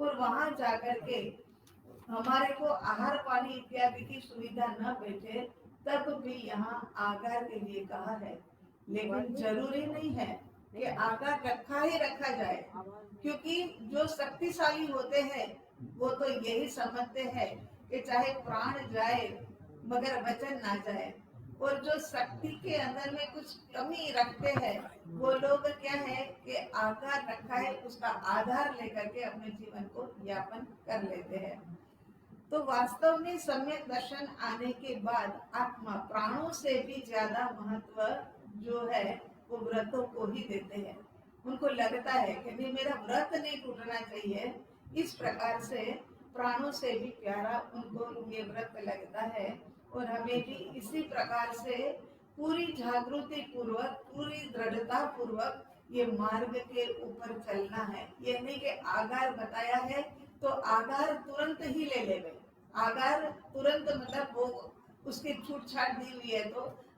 और वहां जाकर के हमारे को आहार पानी इत्यादि की सुविधा न बैठे तब भी यहाँ आगार के लिए कहा है। लेकिन जरूरी नहीं है कि आगार रखा ही रखा जाए, क्योंकि जो शक्तिशाली होते हैं वो तो यही समझते हैं कि चाहे प्राण जाए मगर वचन ना जाए। और जो शक्ति के अंदर में कुछ कमी रखते हैं वो लोग क्या है कि आकार रखा है उसका आधार लेकर के अपने जीवन को यापन कर लेते हैं। तो वास्तव में सम्यक दर्शन आने के बाद आत्मा प्राणों से भी ज्यादा महत्व जो है वो व्रतों को ही देते हैं। उनको लगता है कि नहीं मेरा व्रत नहीं टूटना चाहिए, इस प्रकार से प्राणों से भी प्यारा उनको ये व्रत लगता है। और हमें भी इसी प्रकार से पूरी जागृति पूर्वक पूरी दृढ़ता पूर्वक ये मार्ग के ऊपर चलना है। ये नहीं कि आगार बताया है तो आगार तुरंत ही ले लेवे। आगार तुरंत मतलब वो उसकी छूट छाट दी हुई है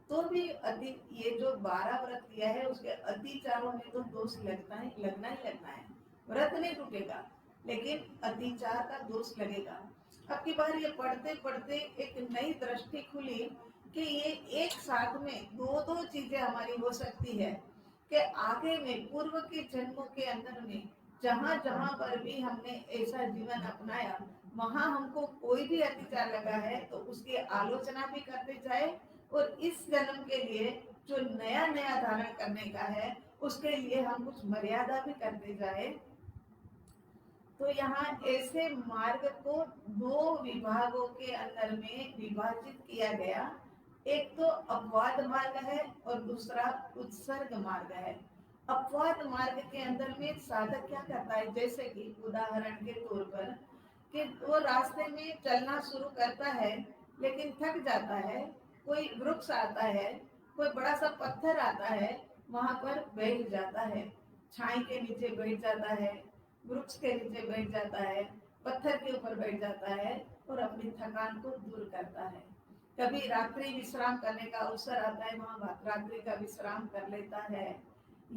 तो भी अति ये जो 12 व्रत लिया है उसके अतिचारों में तो दोष लगना ही लगना है। व्रत नहीं टूटेगा लेकिन अतिचार का दोष लगेगा। अब की बार ये पढ़ते पढ़ते एक नई दृष्टि खुली कि ये एक साथ में दो दो चीजें हमारी हो सकती है कि आगे में पूर्व के जन्मों के अंदर में जहाँ जहाँ पर भी हमने ऐसा जीवन अपनाया वहां हमको कोई भी अत्याचार लगा है तो उसकी आलोचना भी करते जाए, और इस जन्म के लिए जो नया नया धारण करने का है उसके लिए हम कुछ मर्यादा भी करते जाए। तो यहाँ ऐसे मार्ग को दो विभागों के अंदर में विभाजित किया गया। एक तो अपवाद मार्ग है और दूसरा उत्सर्ग मार्ग है। अपवाद मार्ग के अंदर में साधक क्या करता है, जैसे कि उदाहरण के तौर पर कि वो रास्ते में चलना शुरू करता है लेकिन थक जाता है, कोई वृक्ष आता है, कोई बड़ा सा पत्थर आता है, वहां पर बैठ जाता है, छाई के नीचे बैठ जाता है, वृक्ष के नीचे बैठ जाता है, पत्थर के ऊपर बैठ जाता है और अपनी थकान को दूर करता है। कभी रात्रि विश्राम करने का अवसर आता है, वहां रात्रि का विश्राम कर लेता है।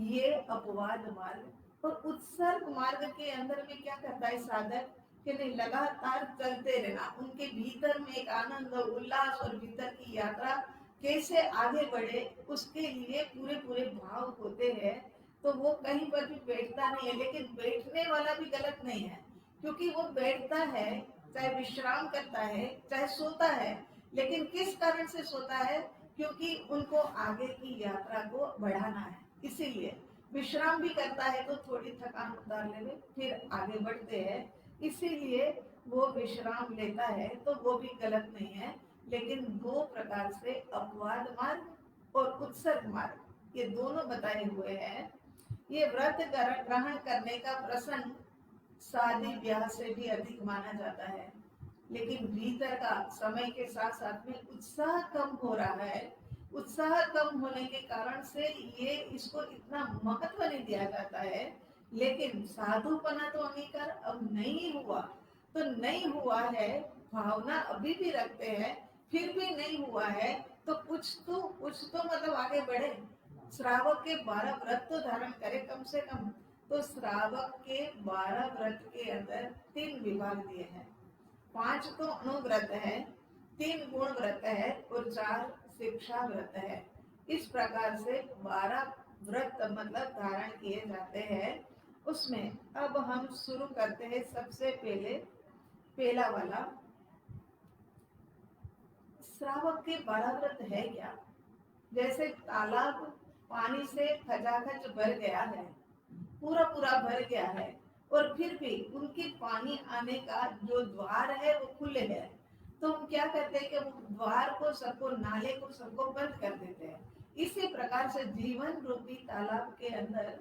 ये अपवाद मार्ग। और उत्सर्ग मार्ग के अंदर में क्या करता है साधक कि नहीं लगातार चलते रहना, उनके भीतर में एक आनंद उल्लास और भीतर की यात्रा कैसे आगे बढ़े उसके लिए पूरे पूरे भाव होते हैं। तो वो कहीं पर भी बैठता नहीं है, लेकिन बैठने वाला भी गलत नहीं है, क्योंकि वो बैठता है चाहे विश्राम करता है चाहे सोता है, लेकिन किस कारण से सोता है, क्योंकि उनको आगे की यात्रा को बढ़ाना है। इसीलिए विश्राम भी करता है तो थोड़ी थकान उतार ले फिर आगे बढ़ते हैं, इसीलिए वो विश्राम लेता है तो वो भी गलत नहीं है। लेकिन दो प्रकार से अपवाद मार्ग और उत्सर्ग मार्ग ये दोनों बताए हुए हैं। ये व्रत ग्रहण करने का प्रसंग शादी ब्याह से भी अधिक माना जाता है, लेकिन भीतर का समय के साथ साथ में उत्साह कम हो रहा है। उत्साह कम होने के कारण से ये इसको इतना महत्व नहीं दिया जाता है। लेकिन साधुपना तो अंगीकार अब नहीं हुआ तो नहीं हुआ है, भावना अभी भी रखते हैं, फिर भी नहीं हुआ है तो कुछ तो मतलब आगे बढ़े। श्रावक के 12 व्रत तो धारण करे कम से कम। तो श्रावक के 12 व्रत के अंदर 3 विभाग दिए हैं। 5 तो अनुव्रत है, 3 गुण व्रत है और 4 शिक्षा व्रत है। इस प्रकार से 12 व्रत मतलब धारण किए जाते हैं। उसमें अब हम शुरू करते हैं सबसे पहला वाला। श्रावक के 12 व्रत है क्या? जैसे तालाब पानी से खचाखच भर गया है, पूरा पूरा भर गया है, और फिर भी उनके पानी आने का जो द्वार है वो खुले है, तो हम क्या करते हैं कि वो द्वार को सबको नाले को सबको बंद कर देते हैं। इसी प्रकार से जीवन रूपी तालाब के अंदर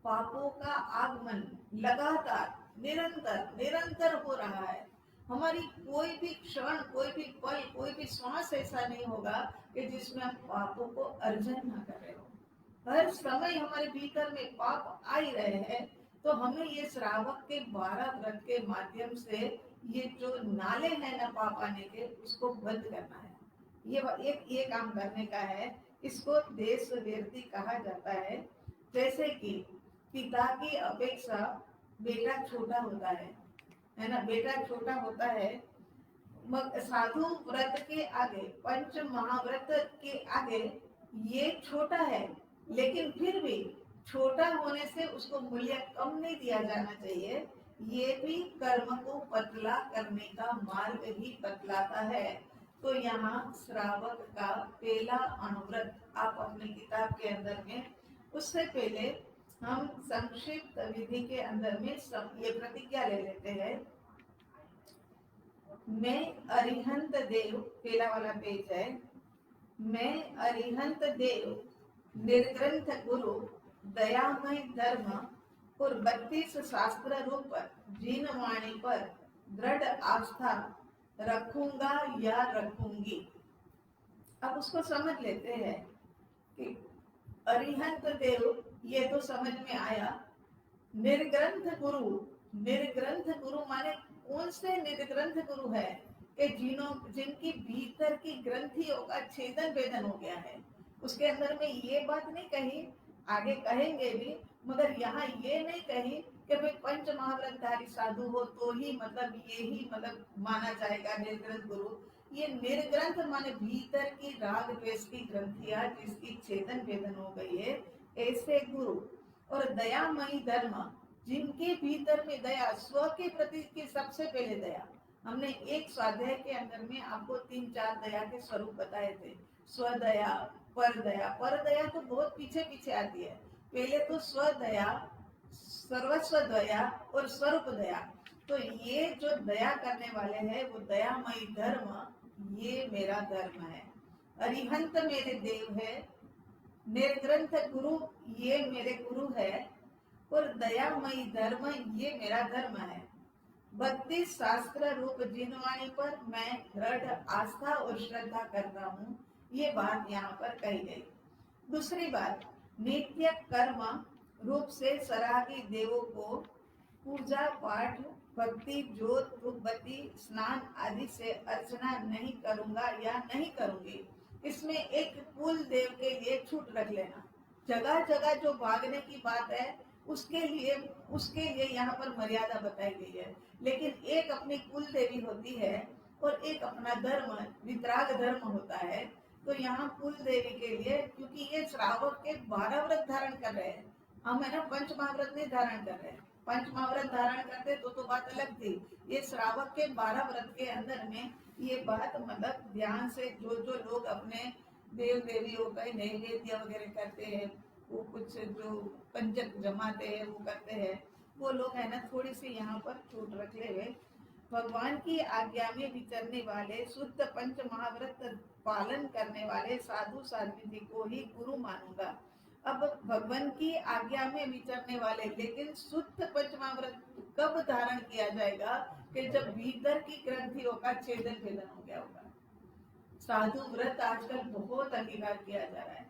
पापों का आगमन लगातार निरंतर निरंतर हो रहा है। हमारी कोई भी क्षण कोई भी पल कोई भी श्वास ऐसा नहीं होगा कि जिसमें हम पापों को अर्जन न कर रहे हो। हर समय हमारे भीतर में पाप आ ही रहे हैं। तो हमें ये श्रावक के 12 व्रत के माध्यम से ये जो नाले हैं ना पाप आने के उसको बंद करना है। ये काम करने का है। इसको देश व्यक्ति कहा जाता है। जैसे कि पिता की अपेक्षा बेटा छोटा होता है, है ना, बेटा छोटा होता है। साधु व्रत के आगे, पंच महाव्रत के आगे ये छोटा है, लेकिन फिर भी छोटा होने से उसको मूल्य कम नहीं दिया जाना चाहिए। ये भी कर्म को पतला करने का मार्ग ही बतलाता है। तो यहाँ श्रावक का पहला अनुव्रत आप अपनी किताब के अंदर में, उससे पहले हम संक्षिप्त विधि के अंदर में ये प्रतिज्ञा ले लेते हैं। मैं अरिहंत देव, पहला वाला पेज है। मैं अरिहंत देव, निर्ग्रंथ गुरु, दयामय धर्म और 32 शास्त्र रूप जिन वाणी पर दृढ़ आस्था रखूंगा या रखूंगी। अब उसको समझ लेते हैं कि अरिहंत देव ये तो समझ में आया। निर्ग्रंथ गुरु, निर्ग्रंथ गुरु माने कौन से निर्ग्रंथ गुरु है कि जिनकी भीतर की ग्रंथियों का छेदन भेदन हो गया है। उसके अंदर में ये बात नहीं कही, आगे कहेंगे भी, मगर यहाँ ये नहीं कही कि भाई पंच महाव्रतधारी साधु हो तो ही मतलब ये ही मतलब माना जाएगा निर्ग्रंथ गुरु। ये निर्ग्रंथ माने भीतर की राग द्वेष की ग्रंथियां जिसकी छेदन भेदन हो गई है, ऐसे गुरु। और दयामयी धर्म, जिनके भीतर में दया, स्व के प्रति की सबसे पहले दया। हमने एक स्वाध्याय के अंदर में आपको 3-4 दया के स्वरूप बताए थे। स्वदया, पर दया, पर दया तो बहुत पीछे पीछे आती है। पहले तो स्वदया, सर्वस्व दया और स्वरूप दया। तो ये जो दया करने वाले हैं वो दयामयी धर्म, ये मेरा धर्म है। अरिहंत मेरे देव है, निर्ग्रंथ गुरु ये मेरे गुरु है, और दयामयी धर्म ये मेरा धर्म है। 32 शास्त्र रूप जिनवाणी पर मैं दृढ़ आस्था और श्रद्धा करता हूँ। ये बात यहाँ पर कही गई। दूसरी बात, नित्य कर्म रूप से सरागी देवों को पूजा पाठ भक्ति ज्योत धूपबत्ती स्नान आदि से अर्चना नहीं करूंगा या नहीं करूंगी। इसमें एक कुल देव के लिए छूट रख लेना। जगह जगह जो भागने की बात है उसके लिए यहाँ पर मर्यादा बताई गई है। लेकिन एक अपनी कुल देवी होती है और एक अपना धर्म वितराग धर्म होता है। तो यहाँ कुल देवी के लिए, क्योंकि ये श्रावक के 12 व्रत धारण कर रहे हैं, हम है ना पंच महाव्रत नहीं धारण कर रहे हैं। पंच महाव्रत धारण करते तो बात अलग थी। ये श्रावक के 12 व्रत के अंदर में ये बात मतलब ध्यान से जो जो लोग अपने देव देवियों का नैवेद्य वगैरह करते हैं, वो कुछ जो पंचक जमाते हैं वो करते हैं, वो लोग है ना थोड़ी सी यहाँ पर छूट रख ले हुए। भगवान की आज्ञा में विचरने वाले शुद्ध पंच महाव्रत पालन करने वाले साधु साध्वी जी को ही गुरु मानूंगा। अब भगवान की आज्ञा में विचरने वाले, लेकिन शुद्ध पंच महाव्रत कब धारण किया जाएगा कि जब भीतर की ग्रंथियों का छेदन भेदन हो गया होगा। साधु व्रत आजकल बहुत अंगीकार किया जा रहा है,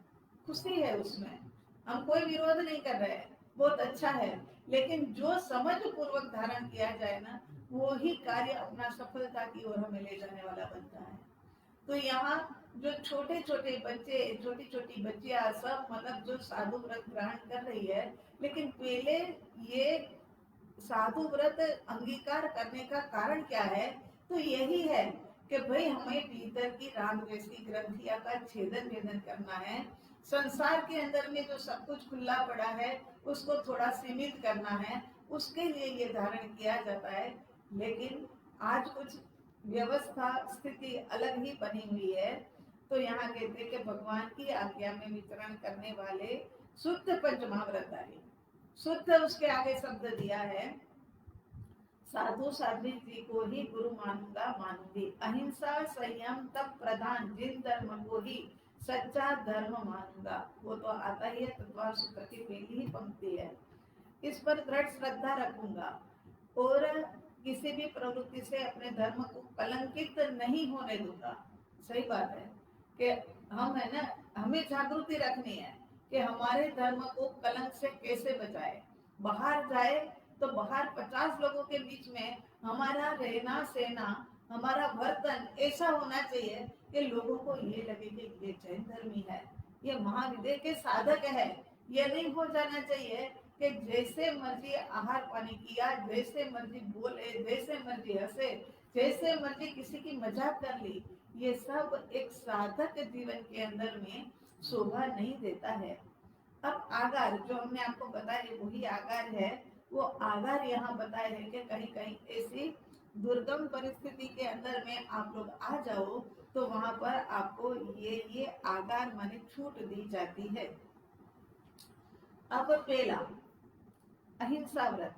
खुशी है उसमें, हम कोई विरोध नहीं कर रहे हैं, बहुत अच्छा है। लेकिन जो समझ पूर्वक धारण किया जाए ना, वो ही कार्य अपना सफलता की ओर हमें ले जाने वाला बनता है। तो यहाँ जो छोटे छोटे बच्चे, छोटी छोटी बच्चियां सब मतलब जो साधु व्रत ग्रहण कर रही है, लेकिन पहले ये साधु व्रत अंगीकार करने का कारण क्या है? तो यही है कि भाई हमें भीतर की राग द्वेष की ग्रंथियां का छेदन भेदन करना है। संसार के अंदर में जो सब कुछ खुला पड़ा है उसको थोड़ा सीमित करना है, उसके लिए ये धारण किया जाता है। लेकिन आज कुछ व्यवस्था स्थिति अलग ही बनी हुई है। तो यहाँ कहते हैं कि भगवान की आज्ञा में विचरण करने वाले शुद्ध पंच महाव्रतधारी, शुद्ध उसके आगे शब्द दिया है, साधु साध्वी जी को ही गुरु मानूंगा मानूंगी। अहिंसा संयम तप प्रधान जिन धर्म को ही सच्चा धर्म मानूंगा। वो तो आता ही है, तत्वार सूत्र की पहली ही पंक्ति है। इस पर दृढ़ श्रद्धा रखूंगा और किसी भी प्रवृत्ति से अपने धर्म को कलंकित नहीं होने दूंगा। सही बात है कि हम है ना, हमें जागृति रखनी है कि हमारे धर्म को कलंक से कैसे बचाए। बाहर जाए तो बाहर 50 लोगों के बीच में हमारा रहना सहना, हमारा वर्तन ऐसा होना चाहिए कि लोगों को ये लगे कि ये जैन धर्मी है, ये महाविद्य के साधक है। ये नहीं हो जाना चाहिए कि जैसे मर्जी आहार पानी किया, जैसे मर्जी बोले, जैसे मर्जी हंसे, जैसे मर्जी किसी की मजाक कर ली, ये सब एक साधक जीवन के अंदर में शोभा नहीं देता है। अब आगार जो हमने आपको बताया वही आगार है। वो आगार यहाँ बताए हैं कि कहीं कहीं ऐसी दुर्गम परिस्थिति के अंदर में आप लोग आ जाओ तो वहां पर आपको ये आगार माने छूट दी जाती है। अब पहला अहिंसा व्रत,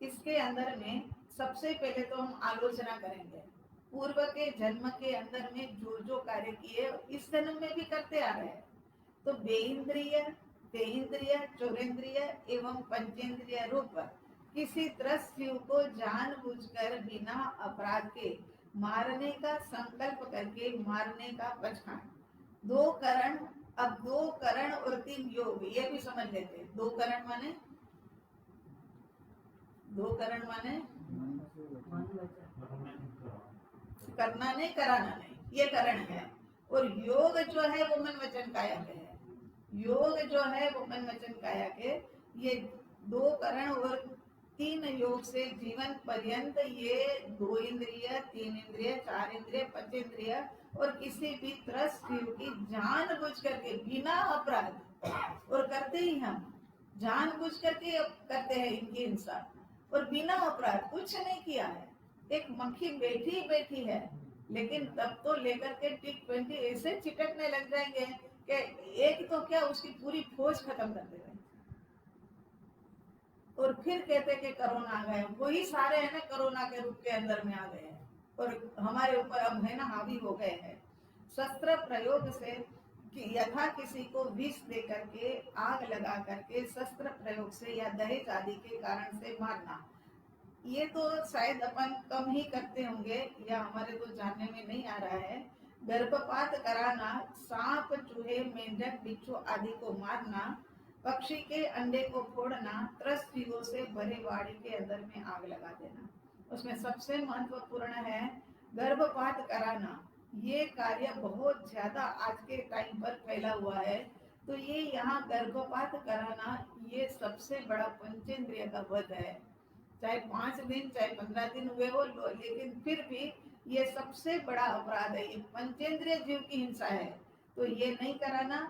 इसके अंदर में सबसे पहले तो हम आलोचना करेंगे पूर्व के जन्म के अंदर में जो जो कार्य किए इस जन्म में भी करते आ रहे हैं। तो बेइंद्रिय, तेइंद्रिय, चौरेंद्रिय एवं पंचेंद्रिय रूप किसी त्रस्त जीव को जानबूझकर बिना अपराध के मारने का संकल्प करके मारने का पछाण। दो करण, अब दो करण और तीन योग ये भी समझ लेते हैं। दो करण माने, दो करण माने करना नहीं, कराना नहीं, ये करण है। और योग जो है वो मन वचन काया के है। योग जो है वो मन वचन काया के, ये दो करण और तीन योग से जीवन पर्यंत ये दो इंद्रिय, तीन इंद्रिय, चार इंद्रिय, पंचेंद्रिय और किसी भी त्रस्त जीव की जानबूझ करके बिना अपराध, और करते ही हम जानबूझ करके करते हैं इनकी हिंसा, और बिना अपराध कुछ नहीं किया है। एक मक्खी बैठी बैठी है लेकिन तब तो लेकर के टिक 20 ऐसे चिटकने लग जाएंगे कि एक तो क्या उसकी पूरी फौज खत्म कर देंगे। और फिर कहते कि कोरोना आ गए, वही सारे है ना कोरोना के रूप के अंदर में आ गए हैं और हमारे ऊपर अब है ना हावी हो गए हैं। शस्त्र प्रयोग से कि यथा किसी को विष दे करके, आग लगा करके, शस्त्र प्रयोग से या दहेज आदि के कारण से मारना, ये तो शायद अपन कम ही करते होंगे या हमारे तो जानने में नहीं आ रहा है। गर्भपात कराना, सांप, चूहे, मेंढक, बिच्छू आदि को मारना, पक्षी के अंडे को फोड़ना, त्रस्त जीवों से भरे वाड़ी के अंदर में आग लगा देना। उसमें सबसे महत्वपूर्ण है गर्भपात कराना। ये कार्य बहुत ज्यादा आज के टाइम पर फैला हुआ है। तो ये यहाँ गर्भपात कराना ये सबसे बड़ा पंचेंद्रिय का वध है। चाहे 5 दिन चाहे 15 दिन हुए हो, लेकिन फिर भी ये सबसे बड़ा अपराध है। ये पंचेंद्रिय जीव की हिंसा है, तो ये नहीं कराना।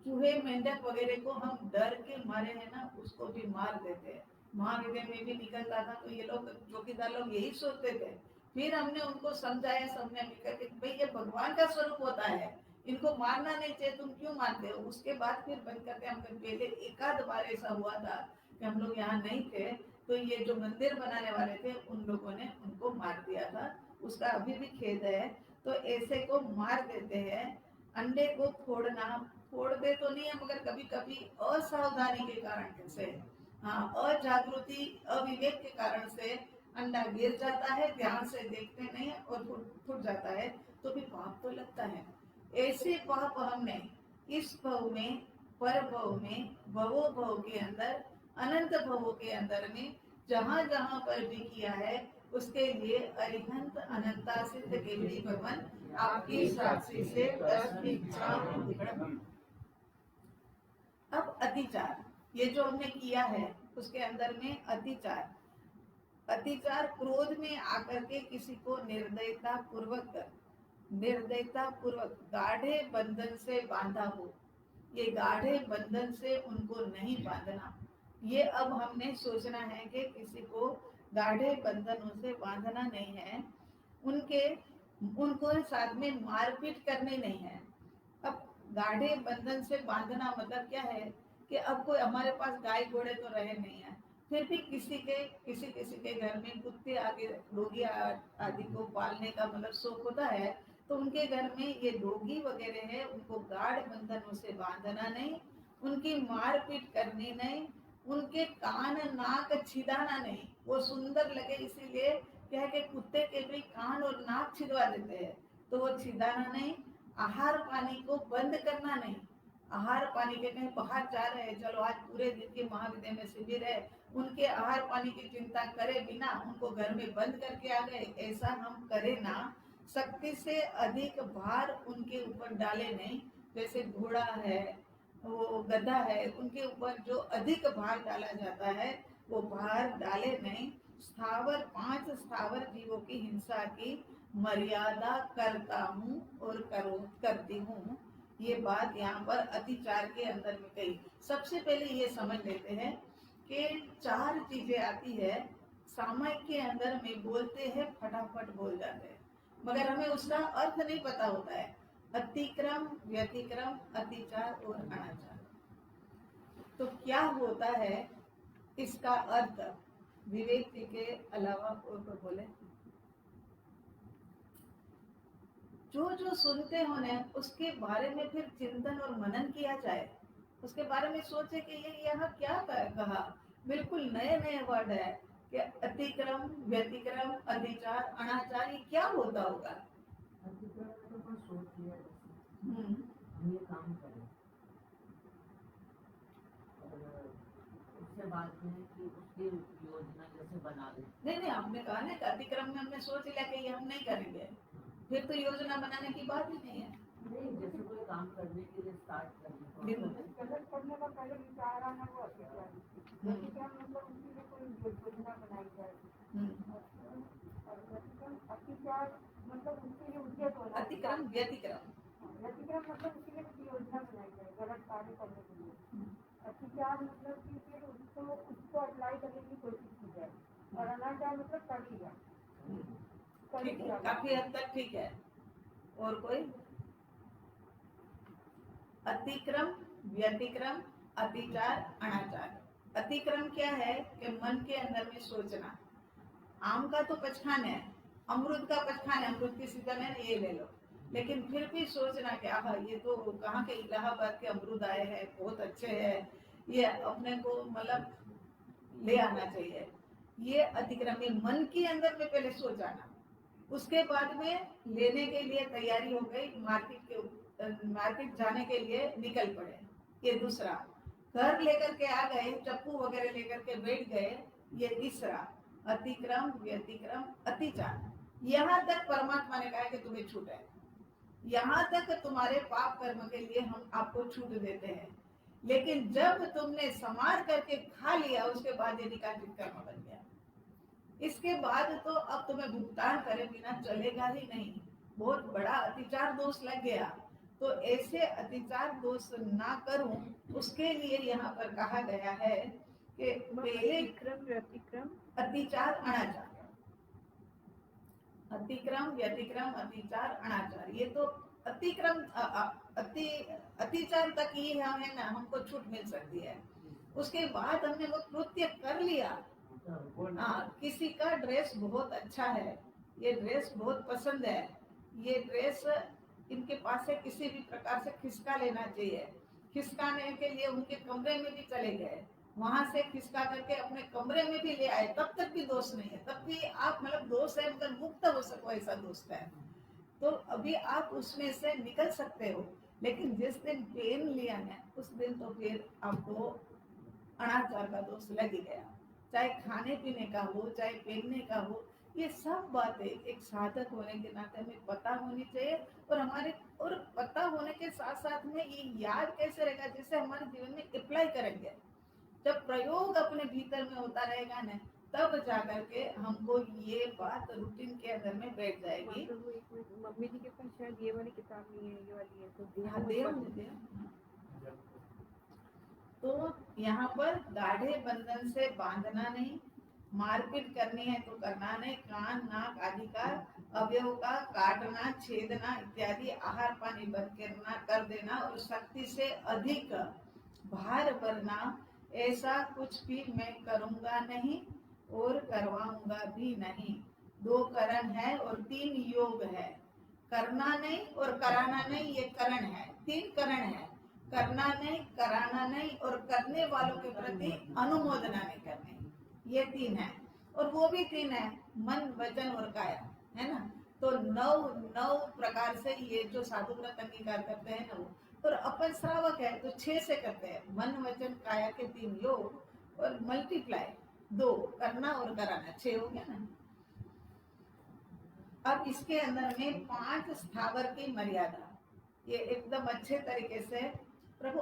चूहे, मेंढक वगैरह को हम डर के मारे है ना, उसको भी मार देते हैं। महाविद्या में भी निकलता था तो ये लोग चौकीदार लोग यही सोचते थे। फिर हमने उनको समझाया सबने मिलकर के भाई ये भगवान का स्वरूप होता है, इनको मारना नहीं चाहिए, तुम क्यों मारते हो। उसके बाद फिर बंद करके हम पहले एकाध बार ऐसा हुआ था कि हम लोग यहाँ नहीं थे तो ये जो मंदिर बनाने वाले थे उन लोगों ने उनको मार दिया था, उसका अभी भी खेद है। तो ऐसे को मार देते हैं। अंडे को फोड़ना, फोड़ दे तो नहीं है मगर कभी कभी असावधानी के कारण से, हाँ अजागृति अविवेक के कारण से अंडा गिर जाता है, ध्यान से देखते नहीं है और फूट जाता है तो भी पाप तो लगता है। ऐसे पाप हमने इस भव में, पर भव में, भवो भव के अंदर, अनंत भवों के अंदर में जहां जहां पर भी किया है उसके लिए अरिहंत अनंता सिद्ध केवली भगवान आपकी साक्षी से अब अतिचार, ये जो हमने किया है उसके अंदर में अतिचार, अतिचार क्रोध में आकर के किसी को निर्दयता पूर्वक गाढ़े बंधन से बांधा हो, ये गाढ़े बंधन से उनको नहीं बांधना। ये अब हमने सोचना है कि किसी को गाढ़े बंधनों से बांधना नहीं है, उनको साथ में मारपीट करनी नहीं है। अब गाढ़े बंधन से बांधना मतलब क्या है कि अब कोई हमारे पास गाय घोड़े तो रहे नहीं है, फिर भी किसी के घर में कुत्ते आगे डोगी आदि को पालने का मतलब शौक होता है, तो उनके घर में ये डोगी वगैरह है उनको गाढ़ बंधनों से बांधना नहीं, उनकी मारपीट करनी नहीं, उनके कान नाक छिदाना नहीं। वो सुंदर लगे इसीलिए क्या है कि कुत्ते के भी कान और नाक छिदवा देते हैं, तो वो छिदाना नहीं। आहार पानी को बंद करना नहीं। आहार पानी के कहीं बाहर जा रहे हैं, चलो आज पूरे दिन की महाविद्या में शिविर है, उनके आहार पानी की चिंता करे बिना उनको घर में बंद करके आ गए, ऐसा हम करें ना। शक्ति से अधिक भार उनके ऊपर डाले नहीं। जैसे घोड़ा है, वो गधा है, उनके ऊपर जो अधिक भार डाला जाता है वो भार डाले नहीं। स्थावर 5 स्थावर जीवों की हिंसा की मर्यादा करता हूँ और करती हूँ। ये बात यहाँ पर अतिचार के अंदर में कही। सबसे पहले ये समझ लेते हैं कि 4 चीजें आती है सामायिक के अंदर में, बोलते हैं फटाफट बोल जाते हैं, मगर हमें उसका अर्थ नहीं पता होता है। अतिक्रम, व्यतिक्रम, अतिचार और अनाचार। तो क्या होता है इसका अर्थ? विवेक जी के अलावा और कोई बोले? जो जो सुनते हो ना उसके बारे में फिर चिंतन और मनन किया जाए, उसके बारे में सोचे कि ये यहाँ क्या कहा। बिल्कुल नए नए वर्ड है कि अतिक्रम, व्यतिक्रम, अधिचार, अनाचार, ये क्या होता होगा? अतिक्रम में तो कोई सोच लिया जैसे हम्म, हम ये काम करें और उससे बाद में कि उसकी योजना जैसे बना दे। नहीं, आपने कहा ना कि अतिक्रम में हमने सोच लिया कि ये हम नहीं करेंगे, फिर तो योजना बनाने की बात ही नहीं है। नहीं, जैसे कोई काम करने के लिए स्टार्ट करने बिल्कुल। करने का पहले विचार आना वो अतिक्रम मतलब उसी में कोई योजना बनाई जाए। और अतिचार मतलब उसके लिए उद्यत होना। अतिक्रम, व्यतिक्रम, व्यतिक्रम मतलब उसके लिए कोई योजना बनाई जाए गलत कार्य करने के लिए। अतिचार मतलब कि फिर उसको अप्लाई करने की कोशिश की जाए। और अनाचार मतलब कर लिया। ठीक है, काफी हद तक ठीक है। और कोई? अतिक्रम, व्यतिक्रम, अतिचार, अनाचार। अतिक्रम क्या है कि मन के अंदर में सोचना। आम का तो पचखान है, अमरूद का पचखान है, अमरूद की सीजन है, ये ले लो, लेकिन फिर भी सोचना कि आहा ये तो कहाँ के इलाहाबाद के अमरूद आए हैं, बहुत अच्छे हैं, ये अपने को मतलब ले आना चाहिए। ये अतिक्रम, ये मन के अंदर में पहले सोच आना, उसके बाद में लेने के लिए तैयारी हो गई, मार्केट जाने के लिए निकल पड़े। ये दूसरा। घर लेकर के आ गए, चप्पू वगैरह लेकर के बैठ गए, ये तीसरा। अतिक्रम, व्यतिक्रम, अतिचार। यहाँ तक परमात्मा ने कहा कि तुम्हें छूट है, यहाँ तक तुम्हारे पाप कर्म के लिए हम आपको छूट देते हैं। लेकिन जब तुमने समार करके खा लिया, उसके बाद ये निकासित कर्म बन गया। इसके बाद तो अब तुम्हें भुगतान करे बिना चलेगा ही नहीं। बहुत बड़ा अतिचार दोष लग गया। तो ऐसे अतिचार दोष ना करूं, उसके लिए यहाँ पर कहा गया है कि पहले व्यतिक्रम, अतिचार, अनाचार। अतिक्रम, व्यतिक्रम, अतिचार, अनाचार, ये तो अतिक्रम अतिचार तक ही हमें ना हमको छूट मिल सकती है। उसके बाद हमने वो कृत्य कर लिया। किसी का ड्रेस बहुत अच्छा है, ये ड्रेस बहुत पसंद है, ये ड्रेस इनके पास से किसी भी प्रकार से खिसका लेना चाहिए। खिसकाने के लिए उनके कमरे में भी चले गए, वहां से खिसका करके अपने कमरे में भी ले आए, तब तक भी दोष नहीं है। तब भी आप मतलब दोष है मगर मुक्त हो सको, ऐसा दोस्त है तो अभी आप उसमें से निकल सकते हो। लेकिन जिस दिन पेन लिया ना, उस दिन तो फिर आपको अनाचार का दोष लग ही गया। चाहे खाने पीने का हो, चाहे पहनने का हो, ये सब बातें एक साधक होने के नाते हमें पता होनी चाहिए। और हमारे और पता होने के साथ साथ में ये याद कैसे रहेगा, जैसे हमारे जीवन में अप्लाई करेंगे। जब प्रयोग अपने भीतर में होता रहेगा ना, तब जाकर के हमको ये बात रूटीन के अंदर में बैठ जाएगी। मम्मी जी के पास शायद ये वाली किताब नहीं है, ये वाली है तो हाँ, दे। तो यहाँ पर गाढ़े बंधन से बांधना नहीं, मारपीट करनी है तो करना नहीं, कान, नाक आदि का अवयव का काटना, छेदना इत्यादि आहार पानी बंद करना कर देना और शक्ति से अधिक भार भरना, ऐसा कुछ भी मैं करूँगा नहीं और करवाऊंगा भी नहीं। 2 करण है और 3 योग है। करना नहीं और कराना नहीं, ये करण है। 3 करण है, करना नहीं, कराना नहीं और करने वालों के प्रति अनुमोदना नहीं करनी, ये 3 है। और वो भी 3 है, मन, वचन और काया, है ना। तो 9 प्रकार से ये जो साधु व्रत अंगीकार करते हैं ना वो। और अपन श्रावक है तो 6 से करते हैं, मन, वचन, काया के 3 योग और मल्टीप्लाई 2 करना और कराना, 6 हो गया ना। अब इसके अंदर में 5 स्थावर की मर्यादा, ये एकदम अच्छे तरीके से प्रभु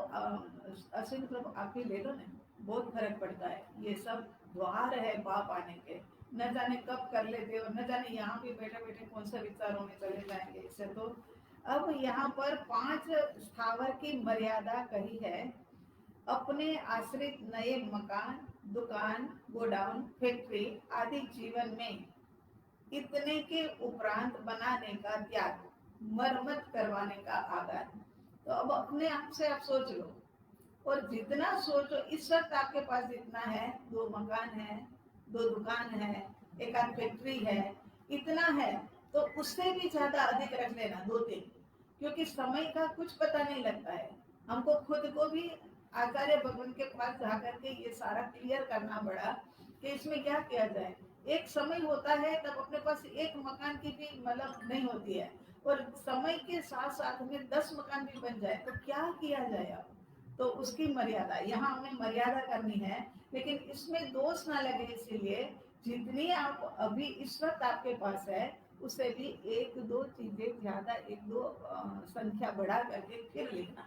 अश्विनी प्रभु आप भी ले लो ना, बहुत फर्क पड़ता है। ये सब द्वार है पाप आने के, न जाने कब कर लेते हो, न जाने यहाँ भी बैठे बैठे कौन सा विचारों में चले जाएंगे इससे। तो अब यहाँ पर 5 स्थावर की मर्यादा कही है। अपने आश्रित नए मकान, दुकान, गोडाउन, फैक्ट्री आदि जीवन में इतने के उपरांत बनाने का त्याग, मरम्मत करवाने का आगार। तो अब अपने आप से आप सोच लो, और जितना सोचो इस वक्त आपके पास जितना है, 2 मकान है, 2 दुकान है, एक आध फैक्ट्री है, इतना है, तो उससे भी ज्यादा अधिक रख लेना 2-3, क्योंकि समय का कुछ पता नहीं लगता है। हमको खुद को भी आचार्य भगवान के पास जाकर के ये सारा क्लियर करना पड़ा कि इसमें क्या किया जाए। एक समय होता है तब अपने पास एक मकान की भी मतलब नहीं होती है, और समय के साथ साथ में 10 मकान भी बन जाए तो क्या किया जाए। अब तो उसकी मर्यादा यहाँ हमें मर्यादा करनी है, लेकिन इसमें दोष ना लगे, इसीलिए जितनी आप अभी इस वक्त आपके पास है उससे भी 1-2 चीजें ज्यादा, 1-2 संख्या बढ़ा करके फिर लिखना,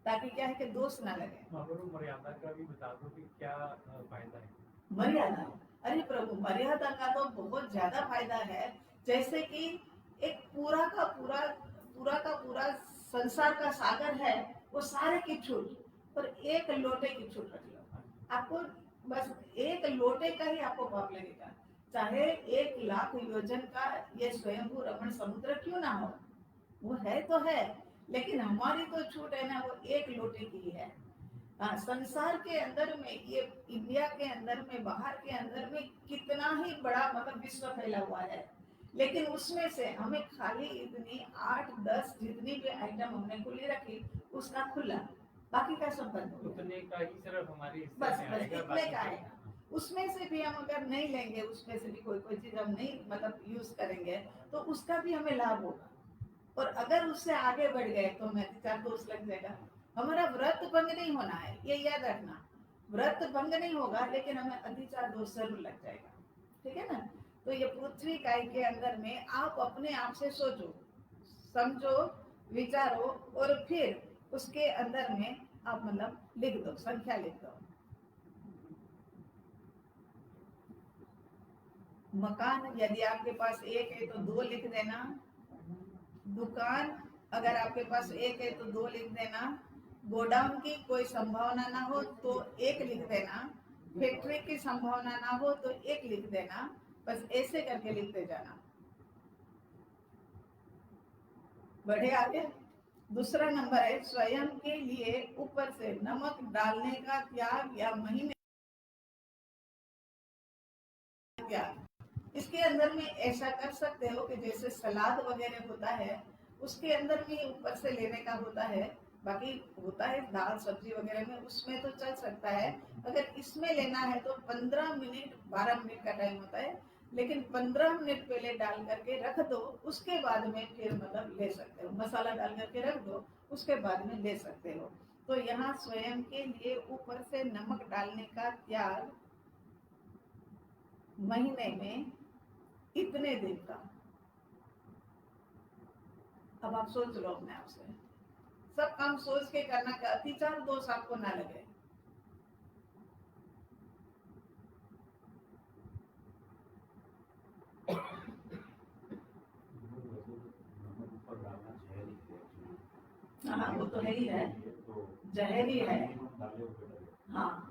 ताकि क्या है कि दोष ना लगे। मर्यादा का भी बता दो कि क्या फायदा है। मर्यादा, अरे प्रभु मर्यादा का तो बहुत ज्यादा फायदा है। जैसे कि एक पूरा का पूरा संसार का सागर है, वो सारे की छूट, पर एक लोटे की छूट रख लो। आपको बस एक लोटे का ही आपको पाप लगेगा, चाहे 1,00,000 योजन का ये स्वयंभू रमण समुद्र क्यों ना हो, वो है तो है, लेकिन हमारी तो छूट है ना, वो एक लोटे की है। संसार के अंदर में, ये इंडिया के अंदर में, बाहर के अंदर में कितना ही बड़ा मतलब विश्व फैला हुआ है, लेकिन उसमें से हमें खाली इतनी 8-10 जितनी भी आइटम हमने खुली रखी, उसका खुला, बाकी का सब बंद हो गया। उतने का ही सिर्फ हमारी बस इतने का आएगा। उसमें से भी हम अगर नहीं लेंगे, उसमें से भी कोई चीज हम नहीं मतलब यूज करेंगे, तो उसका भी हमें लाभ होगा। और अगर उससे आगे बढ़ गए तो हमें अतिचार दोष लग जाएगा। हमारा व्रत भंग नहीं होना है, ये याद रखना। व्रत भंग नहीं होगा, लेकिन हमें अतिचार दोष जरूर लग जाएगा, ठीक है ना। तो ये पृथ्वी काय के अंदर में आप अपने आप से सोचो, समझो, विचारो, और फिर उसके अंदर में आप मतलब लिख दो, संख्या लिख दो। मकान यदि आपके पास 1 है तो 2 लिख देना। दुकान अगर आपके पास 1 है तो 2 लिख देना। गोडाउन की कोई संभावना ना हो तो 1 लिख देना। फैक्ट्री की संभावना ना हो तो 1 लिख देना। बस ऐसे करके लिखते जाना। बढ़े आगे। दूसरा नंबर है स्वयं के लिए ऊपर से नमक डालने का त्याग या महीने त्याग। इसके अंदर में ऐसा कर सकते हो कि जैसे सलाद वगैरह होता है, उसके अंदर भी ऊपर से लेने का होता है, बाकी होता है दाल सब्जी वगैरह में, उसमें तो चल सकता है। अगर इसमें लेना है तो 15 मिनट 12 मिनट का टाइम होता है, लेकिन 15 मिनट पहले डाल करके रख दो, उसके बाद में फिर मतलब ले सकते हो। मसाला डाल करके रख दो, उसके बाद में ले सकते हो। तो यहाँ स्वयं के लिए ऊपर से नमक डालने का त्याग महीने में इतने दिन का। अब आप सोच लो अपने आप से, सब काम सोच के करना, का अतिचार दोष आपको ना लगे। हाँ वो तो है ही है, जहरी है। हाँ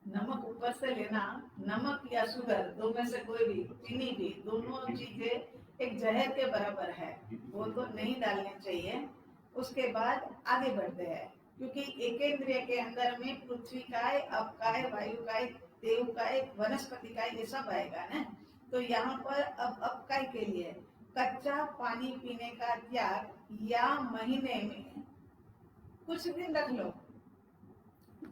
नमक ऊपर से लेना, नमक या शुगर दो में से कोई भी, चीनी भी, दोनों चीजें एक जहर के बराबर है, वो तो नहीं डालनी चाहिए। उसके बाद आगे बढ़ते हैं, क्योंकि एकेंद्रिय के अंदर में पृथ्वी काय, अपकाय, वायु काय, देव काय, वनस्पति काय, ये सब आएगा ना। तो यहाँ पर अब अपकाय के लिए कच्चा पानी पीने का त्याग या महीने में कुछ दिन रख लो।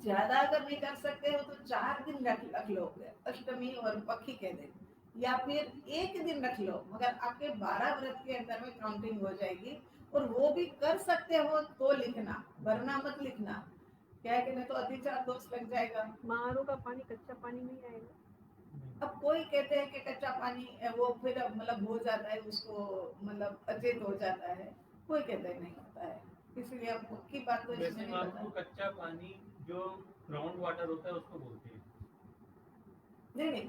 ज्यादा अगर नहीं कर सकते हो तो 4 दिन रख लो, अष्टमी और पक्षी के दिन, या फिर 1 दिन रख लो, मगर आपके 12 व्रत के अंदर में काउंटिंग हो जाएगी। और वो भी कर सकते हो तो लिखना, वरना मत लिखना, क्या है कि नहीं तो अतिचार दोष लग जाएगा। महारो का पानी कच्चा पानी नहीं आएगा। अब कोई कहते हैं कि कच्चा पानी वो फिर मतलब हो जाता है, उसको मतलब अचेत हो जाता है, कोई कहते हैं नहीं होता है। इसलिए अब की बात तो इसमें वैसे नहीं आपको पता। कच्चा पानी जो ग्राउंड वाटर होता है उसको बोलते हैं। नहीं नहीं,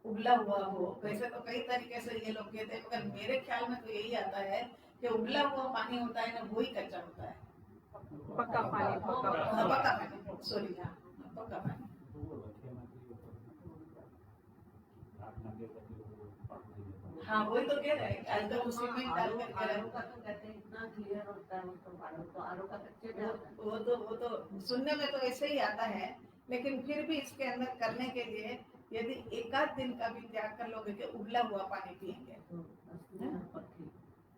उबला हुआ हो, वैसे तो कई तरीके से ये लोग कहते हैं, मगर मेरे ख्याल में तो यही आता है कि उबला हुआ पानी होता है ना, वही कच्चा होता है। पक्का पानी, पक्का पक्का हाँ, पानी। पक्का पानी, सॉरी, हाँ, पक्का पानी। हाँ, वही तो कह रहे हैं, आजकल उसी में डाल करके आलू का तो कहते हैं इतना क्लियर होता है, मतलब आलू का कच्चे में आता है। वो तो सुनने में तो ऐसे ही आता है, लेकिन फिर भी इसके अंदर करने के लिए यदि एक आध दिन का भी त्याग कर लोगे कि उबला हुआ पानी पिएंगे। तो असली में पक्की।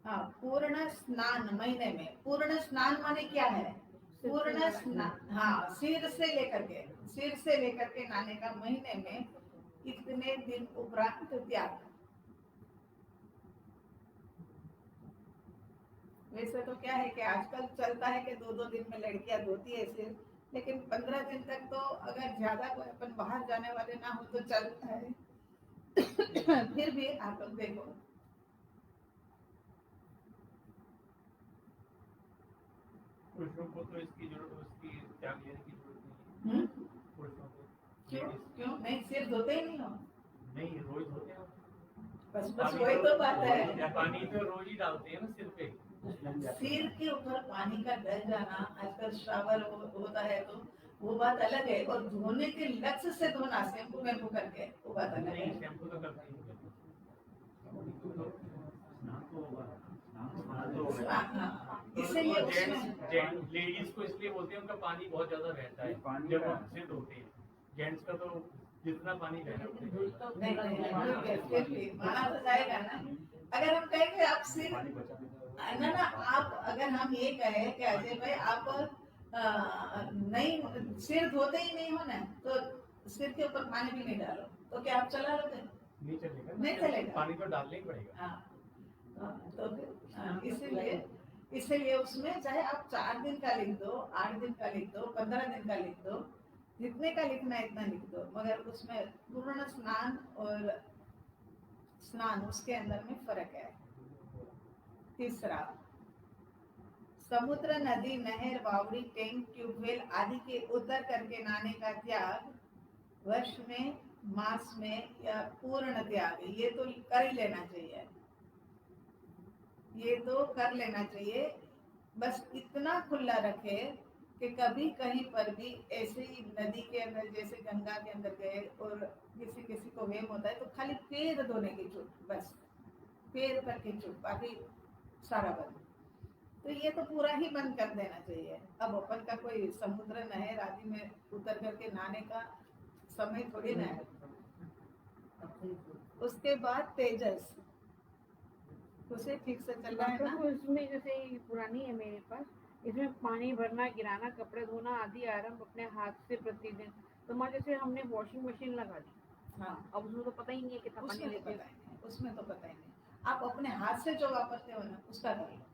हाँ, पूर्ण स्नान महीने में, पूर्ण स्नान माने क्या है? पूर्ण स्नान, हाँ, सिर से लेकर के नहाने का महीने में इतने दिन उपरांत त्याग। वैसे तो क्या है कि आजकल चलता है कि 2-2 दिन में लड़कियां धोती है सिर, लेकिन 15 दिन तक तो अगर ज्यादा कोई अपन बाहर जाने वाले ना हो तो चलता है। फिर भी आप लोग देखो, पुरुषों को तो उसकी त्याग लेने की जरूरत नहीं है। पुरुषों को क्यों ladies- क्यों नहीं, सिर धोते ही नहीं हो? नहीं, रोज धोते हैं। बस पानी वही तो बात है। पानी तो रोज ही डालते हैं ना सिर पे। सिर के ऊपर पानी का डल जाना, आजकल शावर होता है तो वो बात अलग है, और धोने के लक्ष्य से धोना शैम्पू वैम्पू करके, वो बात अलग नहीं, है। शैम्पू तो करते ही नहीं। हाँ, इसीलिए उसमें लेडीज को इसलिए बोलते हैं उनका पानी बहुत ज्यादा रहता है पानी जब वो का- सिर धोते हैं। जेंट्स का तो जितना पानी रहना धुल उतना तो नहीं नहीं नहीं, फिर भी माना तो जाएगा ना। अगर हम कहेंगे आप सिर, ना आप, अगर हम ये कहें कि अजय भाई आप नहीं, सिर धोते ही नहीं हो ना, तो सिर के ऊपर पानी भी नहीं डालो, तो क्या आप चला लोगे? नहीं चलेगा। नहीं चलेगा। पानी तो डालना ही पड़ेगा। तो इसीलिए उसमें चाहे आप 4 दिन का लिख दो, 8 दिन का लिख दो, 15 दिन का लिख दो, जितने का लिखना है इतना लिख दो, मगर उसमें पूर्ण स्नान और स्नान उसके अंदर में फर्क है। तीसरा, समुद्र, नदी, नहर, बावड़ी, टैंक, ट्यूबवेल आदि के उतर करके नहाने का त्याग वर्ष में, मास में या पूर्ण त्याग, ये तो कर ही लेना चाहिए, ये तो कर लेना चाहिए। बस इतना खुला रखे कि कभी कहीं पर भी ऐसे ही नदी के अंदर, जैसे गंगा के अंदर गए और किसी किसी को वेम होता है तो खाली पैर धोने की छूट, बस पैर तक की छूट, बाकी सारा बंद। तो ये तो पूरा ही बंद कर देना चाहिए। अब अपन का कोई समुद्र, नहर आदि में उतर करके नहाने का समय थोड़ी ना है। उसके बाद तेजस, उसे ठीक से चलना है ना। तो इसमें जैसे ये पुरानी है मेरे पास, इसमें पानी भरना, गिराना, कपड़े धोना आदि आरंभ अपने हाथ से प्रतिदिन। तो मान जैसे हमने वॉशिंग मशीन लगा दी, हाँ, अब उसमें तो पता ही नहीं है कितना पानी उसमें तो लेते पता हैं। ही नहीं, उसमें तो पता ही नहीं। आप अपने हाथ से जो वापरते हो ना, उसका कर लो।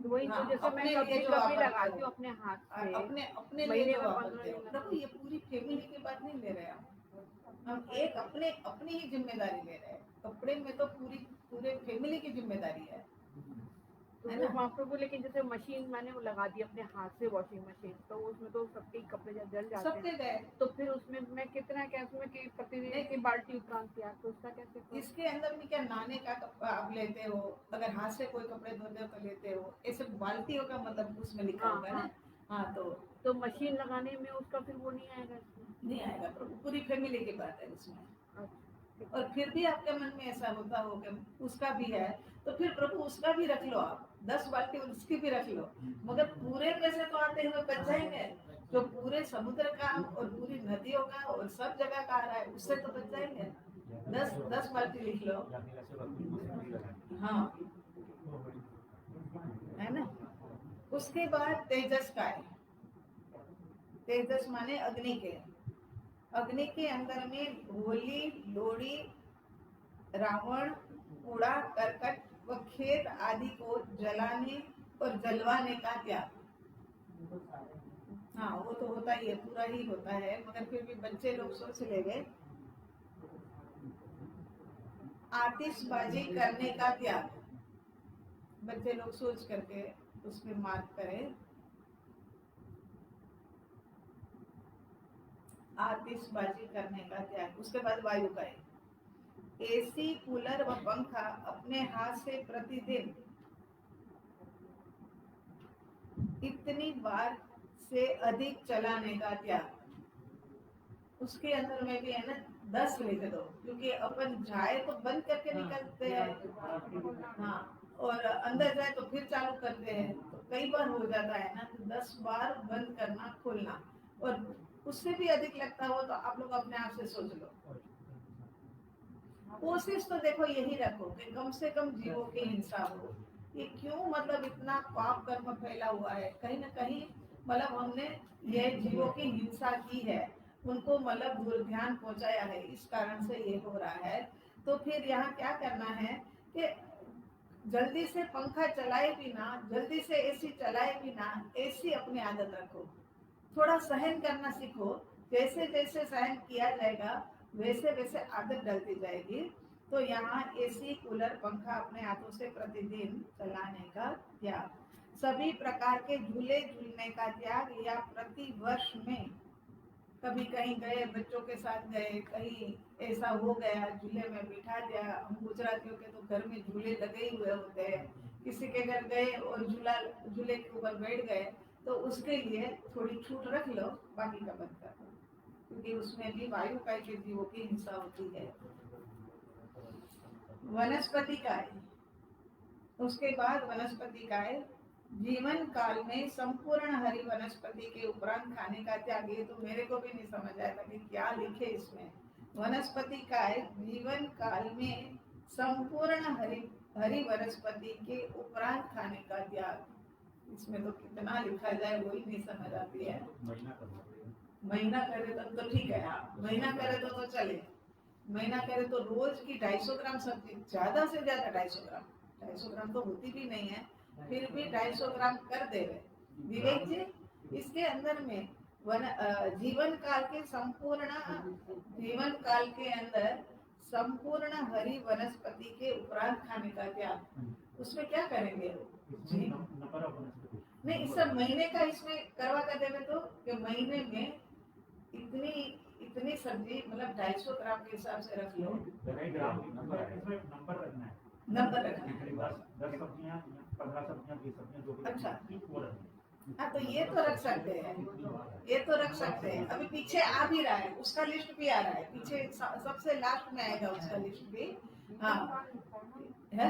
तो वही हाँ, तो जैसे अपने मैं लिए कभी जो कभी वापरते लगाती हो। हूँ अपने हाथ और से। अपने लिए महीने जो में वापरते 15 हो, दिन देखो ये पूरी फैमिली की बात नहीं ले रहे हैं हम एक अपनी ही जिम्मेदारी ले रहे हैं। कपड़े में तो पूरे फैमिली की जिम्मेदारी है। तो है वो ना? वहाँ पे वो, लेकिन जैसे मशीन मैंने वो लगा दी अपने हाथ से वॉशिंग मशीन, तो उसमें तो सबके कपड़े जल जाते सबके हैं। गए। तो फिर उसमें मैं कितना क्या उसमें कि प्रतिदिन नहीं। की बाल्टी उपरांत किया, तो उसका कैसे करूं? इसके अंदर में क्या नहाने का आप लेते हो, अगर हाथ से कोई कपड़े धोते हो तो लेते हो, ऐसे बाल्टियों का मतलब उसमें लिखा हाँ, होगा ना। हाँ, तो मशीन लगाने में उसका फिर वो नहीं आएगा इसमें? नहीं आएगा, पूरी फैमिली की बात है उसमें। अच्छा। और फिर भी आपके मन में ऐसा होता हो कि उसका भी है, तो फिर प्रभु उसका भी रख लो, आप 10 बाल्टी उसकी भी रख लो, मगर पूरे में से तो आते हुए बच जाएंगे। जो पूरे समुद्र का और पूरी नदियों का और सब जगह का आ रहा है, उससे तो बच जाएंगे। 10 बाल्टी लिख लो। हाँ, है ना। उसके बाद तेजस का है। तेजस माने अग्नि के अंदर में होली, लोहड़ी, रावण, कूड़ा करकट व खेत आदि को जलाने और जलवाने का त्याग। हाँ, वो तो होता ही है, पूरा ही होता है, मगर फिर भी बच्चे लोग सोच ले गए। आतिशबाजी करने का त्याग, बच्चे लोग सोच करके उस पे मार्क करें। आतिशबाजी करने का त्याग। उसके बाद वायु का है, एसी, कूलर व पंखा अपने हाथ से प्रतिदिन इतनी बार से अधिक चलाने का त्याग। उसके अंदर में भी है ना 10 लिख दो, क्योंकि अपन जाए तो बंद करके निकलते हैं, हाँ, और अंदर जाए तो फिर चालू करते हैं, तो कई बार हो जाता है ना, तो 10 बार बंद करना खोलना। और उससे भी अधिक लगता हो तो आप लोग अपने आप से सोच लो। कोशिश तो देखो यही रखो कि कम से कम जीवों की हिंसा हो। ये क्यों, मतलब इतना पाप कर्म फैला हुआ है, कहीं ना कहीं मतलब हमने ये जीवों की हिंसा की है, उनको मतलब दुर्ध्यान पहुंचाया है, इस कारण से ये हो रहा है। तो फिर यहाँ क्या करना है कि जल्दी से पंखा चलाए बिना, जल्दी से एसी चलाए बिना एसी अपनी आदत रखो। थोड़ा सहन करना सीखो, जैसे जैसे सहन किया जाएगा वैसे वैसे आदत डलती जाएगी। तो यहाँ एसी, कूलर, पंखा अपने हाथों से प्रतिदिन चलाने का त्याग। सभी प्रकार के झूले झूलने का त्याग, या प्रति वर्ष में कभी कहीं गए, बच्चों के साथ गए, कहीं ऐसा हो गया झूले में बिठा दिया। हम गुजरातियों के तो घर में झूले लगे ही हुए होते हैं, किसी के घर गए और झूले के ऊपर बैठ गए, तो उसके लिए थोड़ी छूट रख लो, बाकी का बंद कर दो, क्योंकि उसमें भी वायु काय के जीवों की हिंसा होती है। वनस्पति काय, उसके बाद वनस्पति काय, जीवन काल में संपूर्ण हरी वनस्पति के उपरांत खाने का त्याग। ये तो मेरे को भी नहीं समझ आया था कि क्या लिखे इसमें। वनस्पति काय, जीवन काल में संपूर्ण हरी वनस्पति के उपरांत खाने का त्याग। इसमें तो कितना लिखा जाए वही नहीं समझ आती है। महीना करे तब तो ठीक है, हाँ, महीना करे तो चले। महीना करे तो रोज की 250 ग्राम सब्जी, ज्यादा से ज्यादा 250 ग्राम, 250 ग्राम तो होती भी नहीं है, फिर भी 250 ग्राम कर दे रहे। विवेक जी, इसके अंदर में जीवन काल के अंदर संपूर्ण हरी वनस्पति के उपरांत खाने का त्याग। उसमें क्या करेंगे नहीं, इस सब महीने का इसमें करवा कर देवे तो कि महीने में इतनी सब्जी, मतलब 250 ग्राम के हिसाब से रख लो। नंबर रखना है, 10 सब्जियां, 15 सब्जियां, 20 सब्जियां, जो भी। अच्छा, हाँ, तो ये तो रख सकते हैं, ये तो रख सकते हैं। अभी पीछे आ भी रहा है, उसका लिस्ट भी आ रहा है पीछे, सबसे लास्ट में आएगा उसका लिस्ट भी। हाँ है,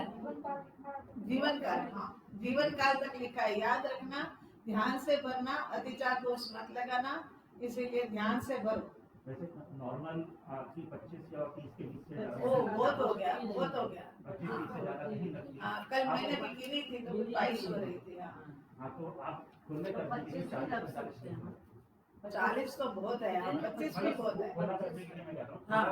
जीवन काल, हाँ, जीवन काल तक लिखा है, याद रखना, ध्यान से भरना, अतिचार दोष मत लगाना, इसीलिए ध्यान से भरो। वैसे नॉर्मल आपकी 25 या 30 के बीच से बहुत हो गया, बहुत हो गया। 25 से ज्यादा नहीं लगती। हाँ, कल मैंने भी गिनी थी तो 22 हो रही थी। हाँ, तो आप खुद में कर दीजिए 40 तो बहुत है, 25 भी बहुत है। हाँ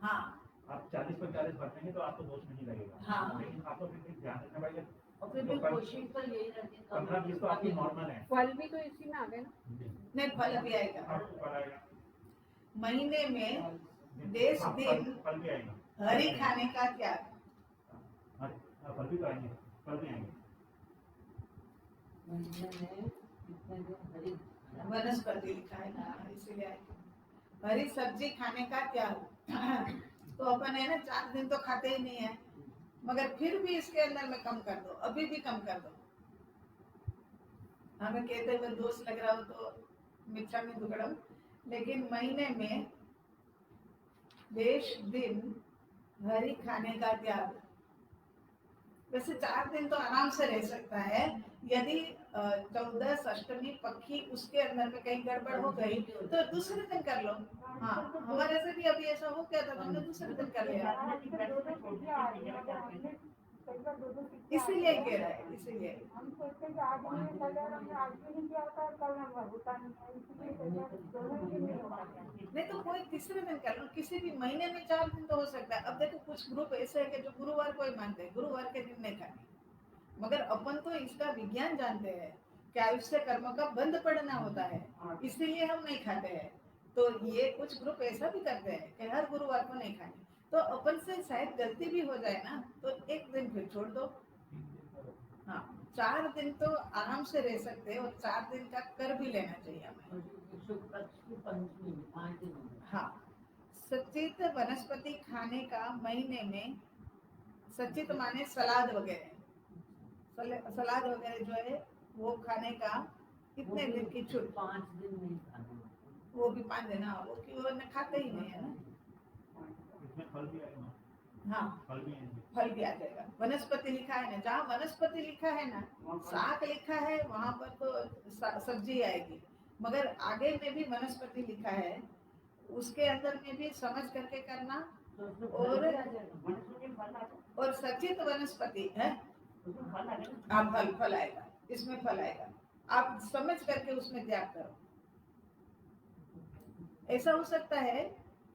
हाँ, आप 40 पर 40 भरते हैं तो आपको दोष नहीं लगेगा। हाँ, लेकिन आपको फिर ध्यान रखना पड़ेगा, और फिर भी कोशिश तो यही रहती है 15-20 तो आपकी नॉर्मल है। फल भी तो इसी में आ गए ना। नहीं, फल भी आएगा आपको फल आएगा, महीने में 10 दिन फल भी आएगा, हरी खाने का त्याग। फल भी तो आएंगे, फल भी आएंगे। वनस्पति लिखा है ना, इसीलिए आएगा। हरी सब्जी खाने का त्याग। तो अपन है ना 4 दिन तो खाते ही नहीं है, मगर फिर भी इसके अंदर में कम कर दो, अभी भी कम कर दो। हमें कहते हुए दोष लग रहा हो तो मिच्छामि दुक्कडम, लेकिन महीने में 20 दिन हरी खाने का त्याग। वैसे 4 दिन तो आराम से रह सकता है, यदि 14 अष्टमी पक्की उसके अंदर में कहीं गड़बड़ हो गई तो दूसरे दिन कर लो। हाँ, हमारे से भी अभी ऐसा हो गया था, तो हमने दूसरे दिन कर लिया, इसीलिए कह रहा है, इसीलिए। हम सोचते हैं कि आज हमने कल हमने आज भी नहीं किया होता, कल हम होता नहीं है, इसलिए दोनों दिन नहीं हो पाता। नहीं तो कोई तीसरे दिन कर लो, किसी भी महीने में 4 दिन तो हो सकता है। अब देखो कुछ ग्रुप ऐसे है कि जो गुरुवार को ही मानते हैं, गुरुवार के दिन नहीं खाते, मगर अपन तो इसका विज्ञान जानते हैं कि आयुष्य कर्म का बंद पड़ना होता है, इसीलिए हम नहीं खाते हैं। तो ये कुछ ग्रुप ऐसा भी करते हैं कि हर गुरुवार को नहीं खाने, तो अपन से शायद गलती भी हो जाए ना, तो एक दिन फिर छोड़ दो, हाँ 4 दिन तो आराम से रह सकते हैं और 4 दिन का कर भी लेना चाहिए हमें। और शुक्ल पक्ष की पंचमी में 5 दिन होंगे। हाँ सचित वनस्पति खाने का महीने में, सचित माने सलाद वगैरह, सलाद वगैरह जो है वो खाने का कितने दिन की छूट? 5 दिन नहीं खाना। वो भी 5 दिन, हाँ वो खाते ही नहीं है ना। इसमें फल भी आएगा, हाँ फल भी है। फल भी आ जाएगा। वनस्पति लिखा है ना, जहाँ वनस्पति लिखा है ना, शाक लिखा है वहां पर तो सब्जी आएगी, मगर आगे में भी वनस्पति लिखा है, उसके अंदर में भी समझ करके करना। तो उसमें और- फल भी आ जाएगा। वनस्पति में फल आ जाए, और सचित वनस्पति है, उसमें फल आ जाए। हाँ फल आएगा, इसमें फल आएगा, आप समझ करके उसमें त्याग करो। ऐसा हो सकता है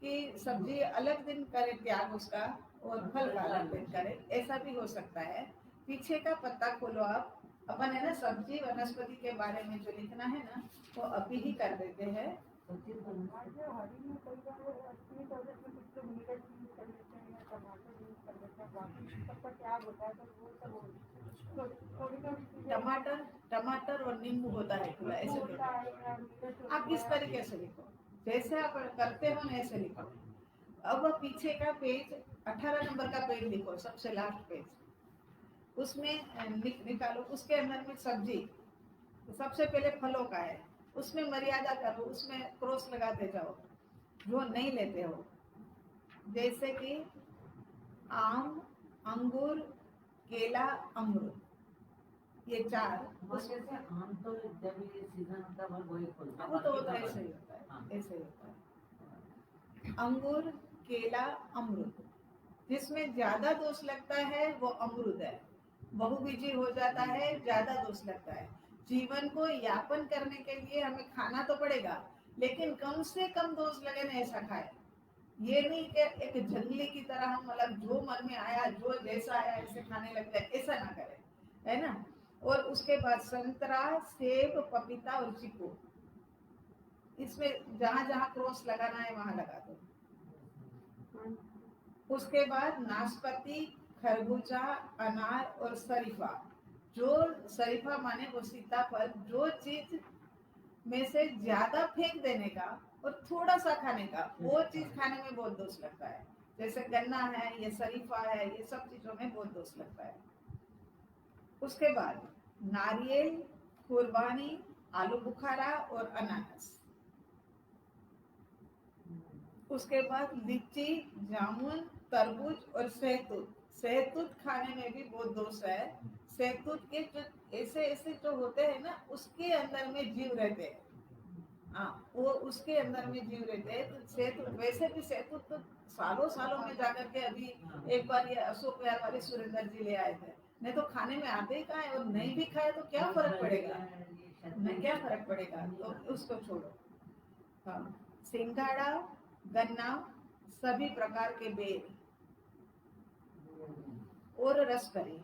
कि सब्जी अलग दिन करे त्याग उसका और फल का अलग दिन करे, ऐसा भी हो सकता है। पीछे का पत्ता खोलो आप, अपन है ना सब्जी वनस्पति के बारे में जो लिखना है ना वो अभी ही कर देते हैं। सचित बनना। आज हरी में कई बार असली टॉयलेट में कुछ लोग मिर्च यूज कर लेते हैं या टमाटर यूज कर लेते हैं, बाकी सबका त्याग होता है, तो वो सब थोड़ी थोड़ी चीजें टमाटर और नींबू होता है खुला, ऐसे होता लिखो। है या मिर्च आप किस तरीके से लिखो, जैसे आप करते हो ना ऐसे लिखो। अब पीछे का पेज 18 नंबर का पेज लिखो, सबसे लास्ट पेज, उसमें निकालो, उसके अंदर में सब्जी, तो सबसे पहले फलों का है, उसमें मर्यादा करो, उसमें क्रॉस लगाते जाओ जो नहीं लेते हो, जैसे कि आम, अंगूर, केला, अमरूद, ये 4। हाँ, जैसे आम तो जब ये सीजन होता है वही खोलता वो तो ऐसे ही होता है, हाँ। ऐसे ही होता है। अंगूर, केला, अमरूद, जिसमें ज्यादा दोष लगता है वो अमरूद है, बहुबीजी हो जाता है, ज्यादा दोष लगता है। जीवन को यापन करने के लिए हमें खाना तो पड़ेगा, लेकिन कम से कम दोष लगे ना ऐसा खाए। ये नहीं कि एक जंगली की तरह हम मतलब जो मन में आया, जो जैसा आया ऐसे खाने लग जाए, ऐसा ना करें, है ना। और उसके बाद संतरा, सेब, पपीता और चीकू, इसमें जहां जहां क्रॉस लगाना है वहां लगा दो। उसके बाद नाशपाती, खरबूजा, अनार और शरीफा, जो शरीफा माने वो सीताफल, जो चीज में से ज्यादा फेंक देने का और थोड़ा सा खाने का, वो चीज खाने में बहुत दोष लगता है। जैसे गन्ना है, ये शरीफा है, ये सब चीजों में बहुत दोष लगता है। उसके बाद नारियल, कुर्बानी, आलू बुखारा और अनानास। उसके बाद लीची, जामुन, तरबूज और सहतूत। सहतूत खाने में भी बहुत दोष है। सहतूत के जो ऐसे जो होते हैं ना, उसके अंदर में जीव रहते हैं, हाँ वो उसके अंदर में जीव रहते हैं। तो सहतूत, वैसे भी सहतूत तो सालों सालों में जाकर के अभी एक बार ये अशोक विहार वाले सुरेंद्र जी ले आए थे, नहीं तो खाने में आते ही कहाँ है, और नहीं भी खाए तो क्या फर्क पड़ेगा, नहीं क्या फर्क पड़ेगा, तो उसको छोड़ो। हाँ सिंघाड़ा, गन्ना, सभी प्रकार के बेर और रसभरी,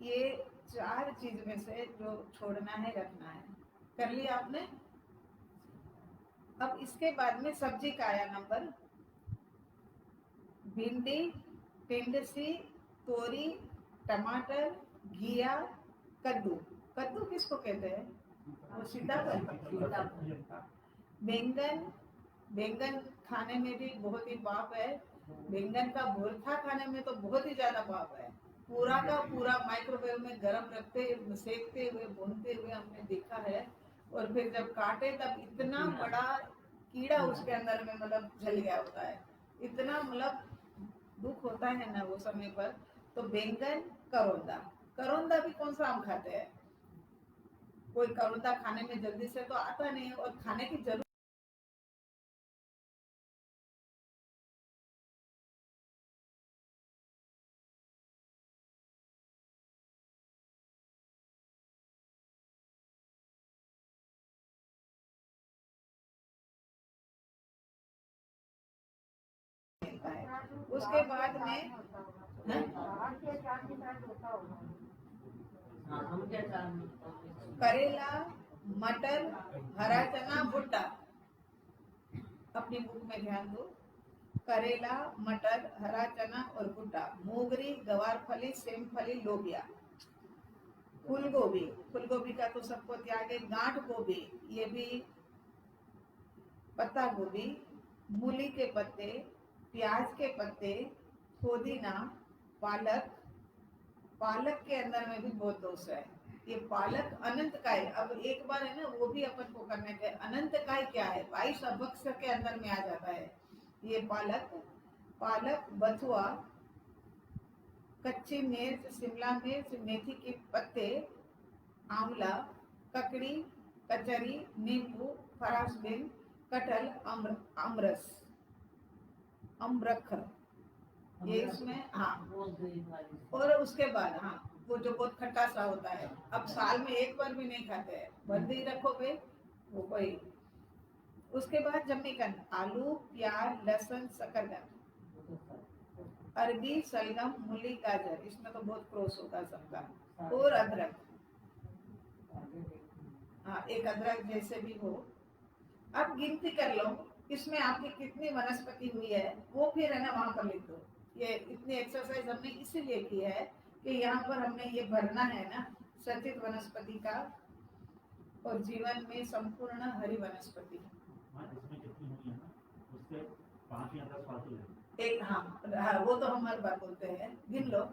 ये 4 चीज में से जो छोड़ना है रखना है। कर लिया आपने। अब इसके बाद में सब्जी का आया नंबर, भिंडी, टिंडसी, तोरी, टमाटर, घिया, कद्दू। कद्दू किसको कहते हैं? वो सीताफल। बैंगन, बैंगन खाने में भी बहुत ही पाप है। बैंगन का भुर्ता खाने में तो बहुत ही ज्यादा पाप है। पूरा का पूरा माइक्रोवेव में गर्म रखते, सेकते हुए, भूनते हुए हमने देखा है, और फिर जब काटे तब इतना बड़ा कीड़ा उसके अंदर में मतलब जल गया होता है, इतना मतलब दुख होता है ना वो समय पर। तो बैंगन, करौंदा, करौंदा भी कौन सा हम खाते हैं? कोई करौंदा खाने में जल्दी से तो आता नहीं, और खाने की जरूरत मिलता है। उसके बाद में बाहर के अचार के साथ होता होगा। हाँ, हम क्या करेला, मटर, हरा चना, भुट्टा, अपनी बुक में ध्यान दो। करेला, मटर, हरा चना और भुट्टा, मोगरी, गवारफली, सेमफली, लोबिया, फूल गोभी, फूल गोभी का तो सबको त्याग है, गांठ गोभी, ये भी पत्ता गोभी, मूली के पत्ते, प्याज के पत्ते, पुदीना, पालक, पालक के अंदर में भी बहुत दोष है। ये पालक अनंत काय, अब एक बार है ना वो भी अपन को करने के, अनंत काय क्या है, 22 अभक्ष के अंदर में आ जाता है ये पालक। पालक, बथुआ, कच्ची मिर्च, शिमला मिर्च, मेथी के पत्ते, आंवला, ककड़ी, कचरी, नींबू, फरासबीन, कटहल, अमरस, अमरख, ये इसमें हाँ। बहुत गरीब वाली और उसके बाद हाँ वो जो बहुत खट्टा सा होता है, अब साल में एक बार भी नहीं खाते हैं, बंदी रखो पे वो कोई। उसके बाद जमीकंद, आलू, प्याज, लहसुन, शकरकंद, अरबी, सलगम, मूली, गाजर, इसमें तो बहुत क्रॉस होता है सबका, और अदरक, हाँ एक अदरक जैसे भी हो। अब गिनती कर लो इसमें आपकी कितनी वनस्पति हुई है, वो फिर है ना वहां पर लिख दो। ये इतनी एक्सरसाइज हमने इसीलिए की है कि यहाँ पर हमने ये भरना है ना सचित वनस्पति का, और जीवन में संपूर्ण हरी वनस्पति। हाँ, इसमें जितनी हुई है ना उससे 5 या 10 फालतू है। एक हाँ वो तो हम हर बार बोलते हैं, गिन लो।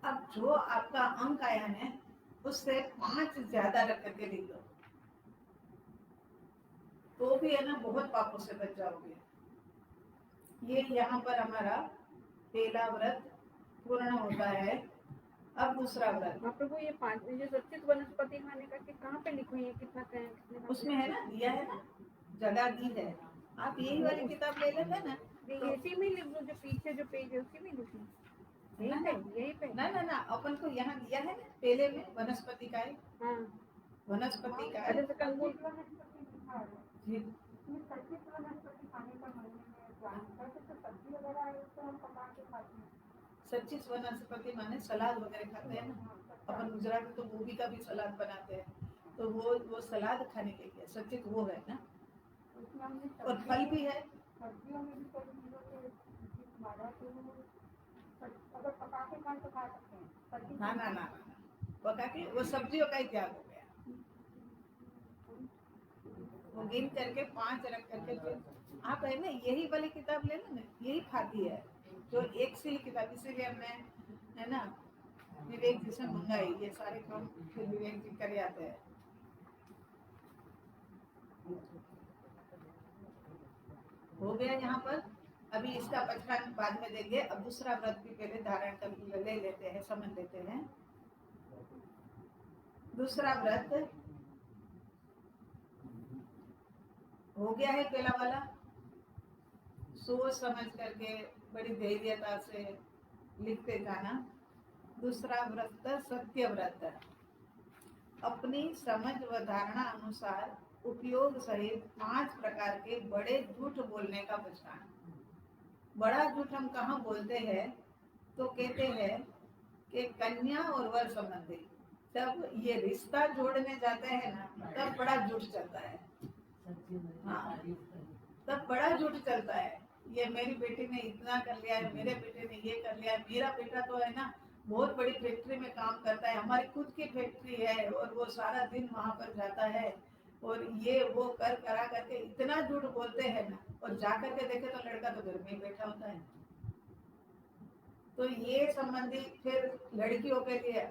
अब जो आपका अंक आया है उससे 5 ज्यादा रख करके लिख दो, तो भी है ना बहुत पापों से बच जाओगे। ये यहाँ पर हमारा पहला व्रत पूर्ण होता है। अब दूसरा व्रत, प्रभु ये 5 जो सचित वनस्पति खाने का कहाँ पे लिखो, ये कितना करें कितने उसमें है ना दिया है ना, जगह दी है। आप यही वाली किताब ले लेते ना तो इसी में लिख दो, जो पीछे जो पेज है उसी में लिखो, यही पे ना ना ना अपन को यहाँ दिया है ना पहले में वनस्पति का है, हाँ। वनस्पति का अरे है। तो कंगूल जी, सच्ची वनस्पति माने सलाद वगैरह खाते हैं ना अपन, गुजरात में तो गोभी का भी सलाद बनाते हैं, तो वो सलाद खाने के लिए सच्चित वो है ना। और फल भी है, सब्जियों में भी कई चीजों के मादा के अगर पका के खाएं तो खा सकते हैं। ना ना ना पका के वो सब्जियों का ही त्याग हो गया। वो गिन करके 5 रख करके फिर आप है ना यही वाली किताब ले लो ना, यही खाती है जो एक सी किताब, इसीलिए हमने है ना विवेक जी से मंगाई, ये सारे काम फिर विवेक जी कर आते हैं। हो गया यहाँ पर। अभी इसका पचखान बाद में देंगे, अब दूसरा व्रत भी पहले धारण कर ले लेते हैं, समझ लेते हैं। दूसरा व्रत हो गया है पहला वाला, सोच समझ करके बड़ी धैर्यता से लिखते जाना। दूसरा व्रत सत्य व्रत, अपनी समझ व धारणा अनुसार उपयोग सहित 5 प्रकार के बड़े झूठ बोलने का बचकान। बड़ा झूठ हम कहाँ बोलते हैं, तो कहते हैं कि कन्या और वर संबंधी जब ये रिश्ता जोड़ने जाते हैं ना तब बड़ा झूठ चलता है। हाँ, तब बड़ा झूठ चलता है, ये मेरी बेटी ने इतना कर लिया है, मेरे बेटे ने ये कर लिया है, मेरा बेटा तो है ना बहुत बड़ी फैक्ट्री में काम करता है, हमारी खुद की फैक्ट्री है और वो सारा दिन वहां पर जाता है, और ये वो कर करा करके इतना झूठ बोलते हैं ना, और जाकर के देखे तो लड़का तो घर में ही बैठा होता है। तो ये संबंधी फिर लड़कियों के लिए,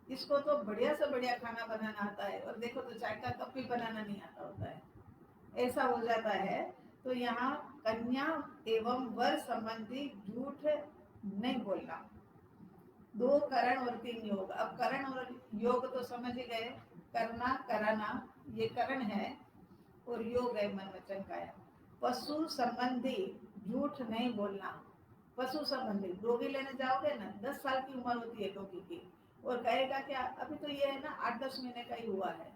इसको तो बढ़िया से बढ़िया खाना बनाना आता है और देखो तो चाय का कप भी बनाना नहीं आता होता है, ऐसा हो जाता है। तो यहाँ कन्या एवं वर संबंधी झूठ नहीं बोलना। 2 करण और 3 योग। अब करण और योग तो समझ ही गए, करना कराना ये करण है और योग है मन वचन काया। पशु संबंधी झूठ नहीं बोलना। पशु संबंधी डोगी लेने जाओगे ना, 10 साल की उम्र होती है डोगी की, और कहेगा क्या अभी तो ये है ना 8-10 महीने का ही हुआ है,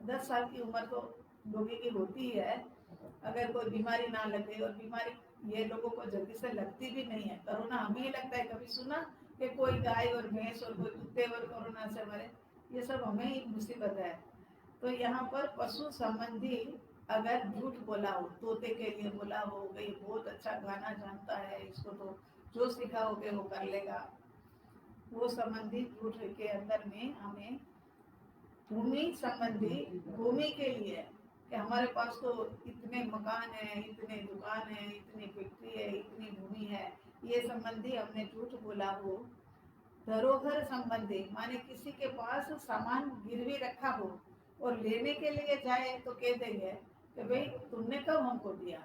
10 साल की उम्र तो डोगी की होती है, अगर कोई बीमारी ना लगे, और बीमारी ये लोगों को जल्दी से लगती भी नहीं है। कोरोना हमें ही लगता है, कभी सुना कि कोई गाय और भैंस और कोई कुत्ते और कोरोना से मरे? ये सब हमें ही मुसीबत है। तो यहाँ पर पशु संबंधी अगर झूठ बोला हो, तोते के लिए बोला हो गई बहुत अच्छा गाना जानता है, इसको तो जो सिखाओगे वो कर लेगा, वो संबंधी झूठ के अंदर में हमें भूमि संबंधी, भूमि के लिए कि हमारे पास तो इतने मकान है, इतने दुकान है, इतनी फैक्ट्री है, इतनी भूमि है, ये संबंधी हमने झूठ बोला हो। धरोहर संबंधी माने किसी के पास सामान गिरवी रखा हो और लेने के लिए जाए तो कह देंगे कि भाई तुमने कब हमको दिया,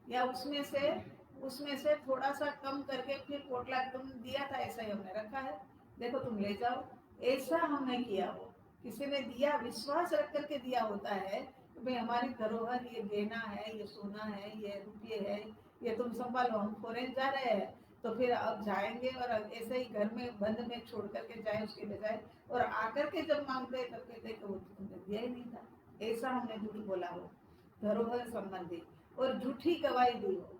या उसमें से थोड़ा सा कम करके फिर पोटला तुम दिया था ऐसा ही हमने रखा है, देखो तुम ले जाओ। ऐसा हमने किया हो, किसी ने दिया, विश्वास रख करके दिया होता है कि भाई हमारी धरोहर ये गहना है, ये सोना है, ये रुपये है, ये तुम संभालो, हम फॉरेन जा रहे हैं तो फिर अब जाएंगे और ऐसे ही घर में बंद में छोड़ करके जाए उसके बजाय, और आकर के जब मांगते करके देखो वो तुमने दिया ही नहीं था, ऐसा हमने झूठ बोला हो। धरोहर संबंधी और झूठी गवाही दी हो,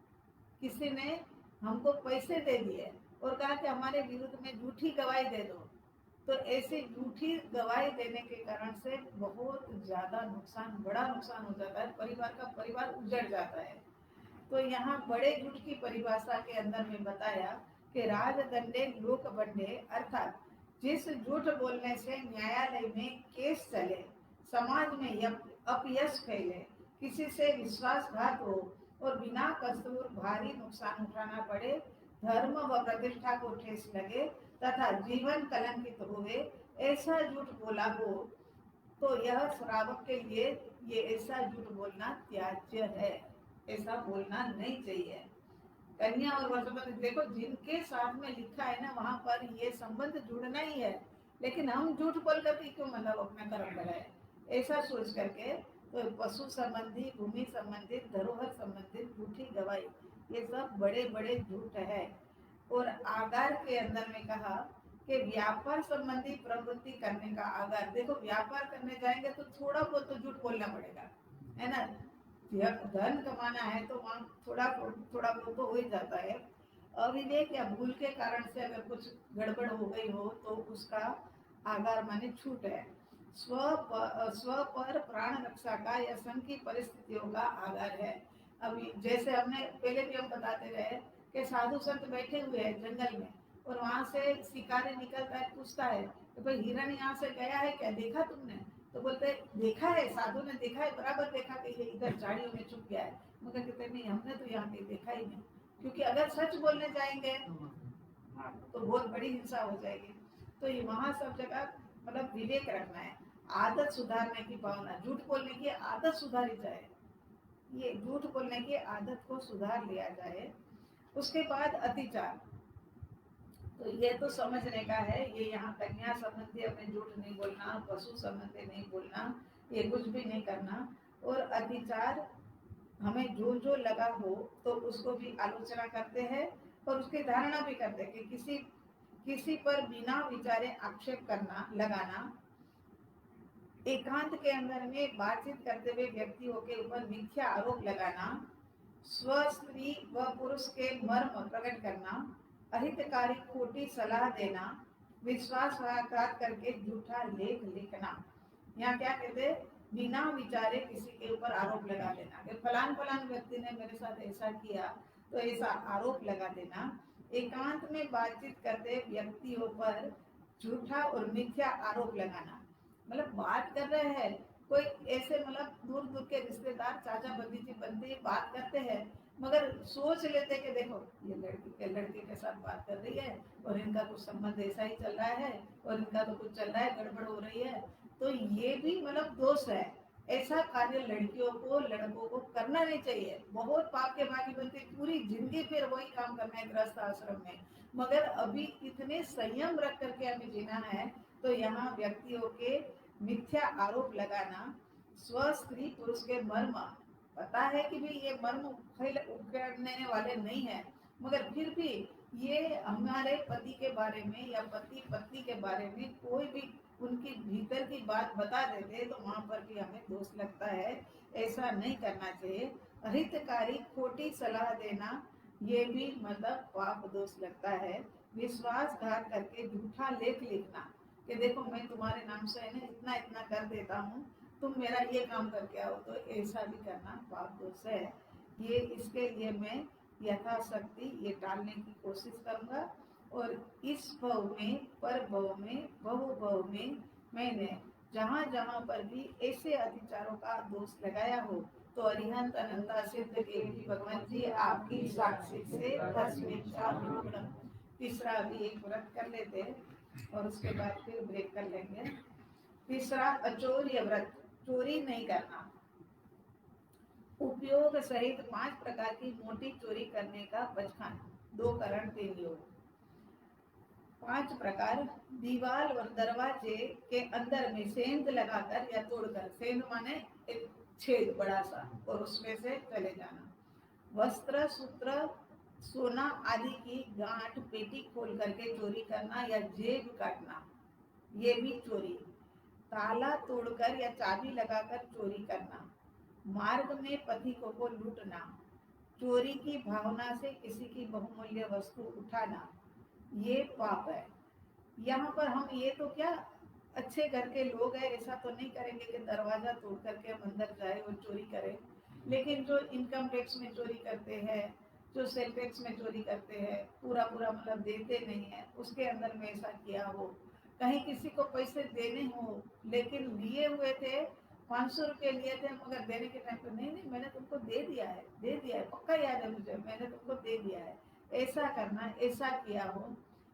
किसी ने हमको पैसे दे दिए और कहा कि हमारे विरुद्ध में झूठी गवाही दे दो, तो ऐसी झूठी गवाही देने के कारण से बहुत ज्यादा नुकसान, बड़ा नुकसान हो जाता है, परिवार उजड़ जाता है। तो यहाँ बड़े झूठ की परिभाषा के अंदर में बताया कि राजदंडे लोक बंडे, अर्थात जिस झूठ बोलने से न्यायालय में केस चले, समाज में अपयश फैले, किसी से विश्वासघात हो और बिना कसूर भारी नुकसान उठाना पड़े, धर्म व प्रतिष्ठा को ठेस लगे तथा जीवन कलंकित हुए, ऐसा झूठ बोला हो तो यह श्रावक के लिए ये ऐसा झूठ बोलना त्याज्य है, ऐसा बोलना नहीं चाहिए। कन्या और वर्षपति देखो जिनके साथ में लिखा है ना वहां पर ये संबंध जुड़ना ही है, लेकिन हम झूठ बोल करके क्यों मतलब अपना कर्म कराए, ऐसा सोच करके तो पशु संबंधी, भूमि संबंधित, धरोहर संबंधित झूठी गवाही, ये सब बड़े बड़े झूठ है। और आगार के अंदर में कहा कि व्यापार संबंधी प्रवृत्ति करने का आगार, देखो व्यापार करने जाएंगे तो थोड़ा बहुत तो झूठ बोलना पड़ेगा, है ना, धन कमाना है तो वहाँ थोड़ा बहुत तो हो ही जाता है। अविवेक या भूल के कारण से अगर कुछ गड़बड़ हो गई हो तो उसका आगार माने छूट है। स्व पर प्राण रक्षा का या संघ की परिस्थितियों का आगार है। अभी जैसे हमने पहले भी हम बताते रहे कि साधु संत बैठे हुए हैं जंगल में और वहां से शिकारी निकलता है, पूछता है कि भाई हिरण यहाँ से गया है क्या, देखा तुमने? तो बोलते देखा है, साधु ने देखा है, बराबर देखा कि ये इधर झाड़ियों में छुप गया है, मगर कहते नहीं हमने तो यहाँ पे देखा ही नहीं, क्योंकि अगर सच बोलने जाएंगे तो बहुत बड़ी हिंसा हो जाएगी। तो ये वहां सब जगह मतलब विवेक रखना है, आदत सुधारने की भावना, झूठ बोलने की आदत सुधारी जाए, ये झूठ बोलने की आदत को सुधार लिया जाए। उसके बाद अतिचार, तो ये तो समझने का है, ये यहाँ कन्या संबंधी अपने झूठ नहीं बोलना, पशु संबंधी नहीं बोलना, ये कुछ भी नहीं करना। और अतिचार हमें जो जो लगा हो तो उसको भी आलोचना करते हैं और उसकी धारणा भी करते हैं कि किसी पर बिना विचारे आक्षेप करना, लगाना, एकांत के अंदर में बातचीत करते हुए व्यक्तियों के ऊपर मिथ्या आरोप लगाना, स्व स्त्री व पुरुष के मर्म प्रकट करना, अहितकारी खोटी सलाह देना, विश्वासघात करके झूठा लेख लिखना। यहाँ क्या कहते, बिना विचारे किसी के ऊपर आरोप लगा देना कि फलान व्यक्ति ने मेरे साथ ऐसा किया, तो ऐसा आरोप लगा देना। एकांत में बातचीत करते व्यक्तियों पर झूठा और मिथ्या आरोप लगाना, मतलब बात कर रहे हैं कोई ऐसे मतलब दूर दूर के रिश्तेदार, चाचा भतीजी बनते बात करते हैं, मगर सोच लेते कि देखो ये लड़के के साथ बात कर रही है और इनका कुछ संबंध ऐसा ही चल रहा है और इनका तो कुछ चल रहा है, गड़बड़ हो रही है, तो ये भी मतलब दोष है। ऐसा कार्य लड़कियों को, लड़कों को करना नहीं चाहिए, बहुत पाप के भागी बनते, पूरी जिंदगी फिर वही काम करना है गृहस्थ आश्रम में। मगर अभी इतने संयम रख करके हमें जीना है, तो यहाँ व्यक्तियों के मिथ्या आरोप लगाना, स्व स्त्री पुरुष के मर्म, पता है कि भी ये मर्म उखड़ने वाले नहीं है, मगर फिर भी ये हमारे पति के बारे में या पति पत्नी के बारे में कोई भी उनकी भीतर की बात बता देते तो वहां पर भी हमें दोष लगता है, ऐसा नहीं करना चाहिए। अहितकारी खोटी सलाह देना, ये भी मतलब पाप दोष लगता है। विश्वासघात करके झूठा लेख लिखना कि देखो मैं तुम्हारे नाम से है ना इतना इतना कर देता हूँ, तुम मेरा ये काम करके आओ, तो ऐसा भी करना पाप दोष है। ये इसके लिए मैं यथाशक्ति ये टालने की कोशिश करूंगा। और इस भव में, पर भव में, भव में मैंने जहाँ जहाँ पर भी ऐसे अतिचारों का दोष लगाया हो, तो अरिहंत अनंता सिद्ध के भी भगवान जी आपकी साक्षी से तीसरा भी एक व्रत कर लेते हैं और उसके बाद फिर ब्रेक कर लेंगे। तीसरा अचौर्य व्रत, चोरी नहीं करना। उपयोग सहित 5 प्रकार की मोटी चोरी करने का बचकाना। 2 करण 3 योग। 5 प्रकार, दीवार और दरवाजे के अंदर में सेंध लगाकर या तोड़कर, सेंध माने एक छेद बड़ा सा, और उसमें से चले जाना। वस्त्र, सूत्र, सोना आदि की गांठ पेटी खोल करके चोरी करना या जेब काटना, ये भी चोरी। ताला तोड़कर या चाबी लगाकर चोरी करना। मार्ग में पथिकों को लूटना। चोरी की भावना से किसी की बहुमूल्य वस्तु उठाना, ये पाप है। यहाँ पर हम ये तो क्या अच्छे घर के लोग हैं ऐसा तो नहीं करेंगे कि दरवाजा तोड़ करके हम अंदर जाए और चोरी करें, लेकिन जो इनकम टैक्स में चोरी करते हैं, जो सेल टैक्स में चोरी करते हैं, पूरा मतलब देते नहीं है, उसके अंदर में ऐसा किया हो, कहीं किसी को पैसे देने हो लेकिन लिए हुए थे 500 रुपये लिए थे, मगर देने के टाइम पे नहीं मैंने तुमको दे दिया है, पक्का याद है मुझे, मैंने तुमको दे दिया है, ऐसा करना, ऐसा किया हो।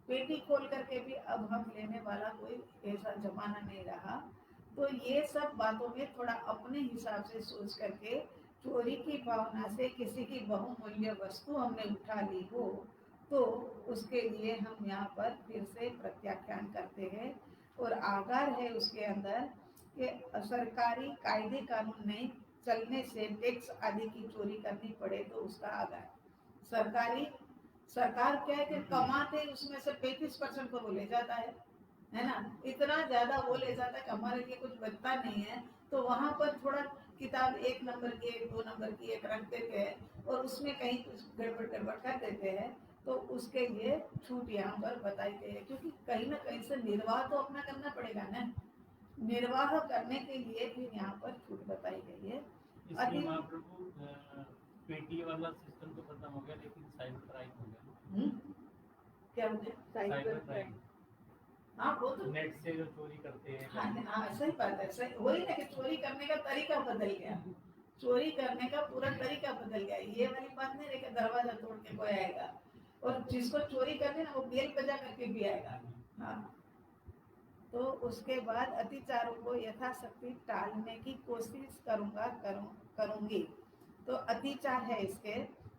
पेटी खोल करके भी अब हम लेने वाला कोई ऐसा जमाना नहीं रहा। तो ये सब बातों में थोड़ा अपने हिसाब से सोच करके, चोरी की भावना से किसी की बहुमूल्य वस्तु हमने उठा ली हो, तो उसके लिए हम यहाँ पर फिर से प्रत्याख्यान करते हैं। और आगार है उसके अंदर कि सरकारी कायदे कानून नहीं चलने से टैक्स आदि की चोरी करनी पड़े तो उसका आगार। सरकार क्या है कि कमाते उसमें से 35% को वो ले जाता है ना, इतना ज्यादा वो ले जाता है कि हमारे लिए कुछ बचता नहीं है। तो वहां पर थोड़ा किताब 1 नंबर की, 2 नंबर की एक रख देते हैं और उसमें कहीं कुछ गड़बड़ कर देते हैं, तो उसके लिए छूट यहाँ पर बताई गई है। क्योंकि कहीं ना कहीं से निर्वाह तो अपना करना पड़ेगा ना, निर्वाह करने के लिए भी यहाँ पर छूट बताई गई है। इसलिए महाप्रभु पेटी वाला सिस्टम तो खत्म हो गया, लेकिन साइबर क्राइम हो गया। क्या बोले? साइबर क्राइम, हाँ वो तो नेट से जो चोरी करते हैं। हाँ सही बात है, सही वही ना कि चोरी करने का तरीका बदल गया, चोरी करने का पूरा तरीका बदल गया। ये वाली बात नहीं रही कि दरवाजा तोड़ के कोई आएगा, और जिसको चोरी करनी ना वो बेल बजा करके भी आएगा। हाँ, तो उसके बाद अतिचारों को यथाशक्ति टालने की कोशिश करूंगी। तो अतिचार है इसके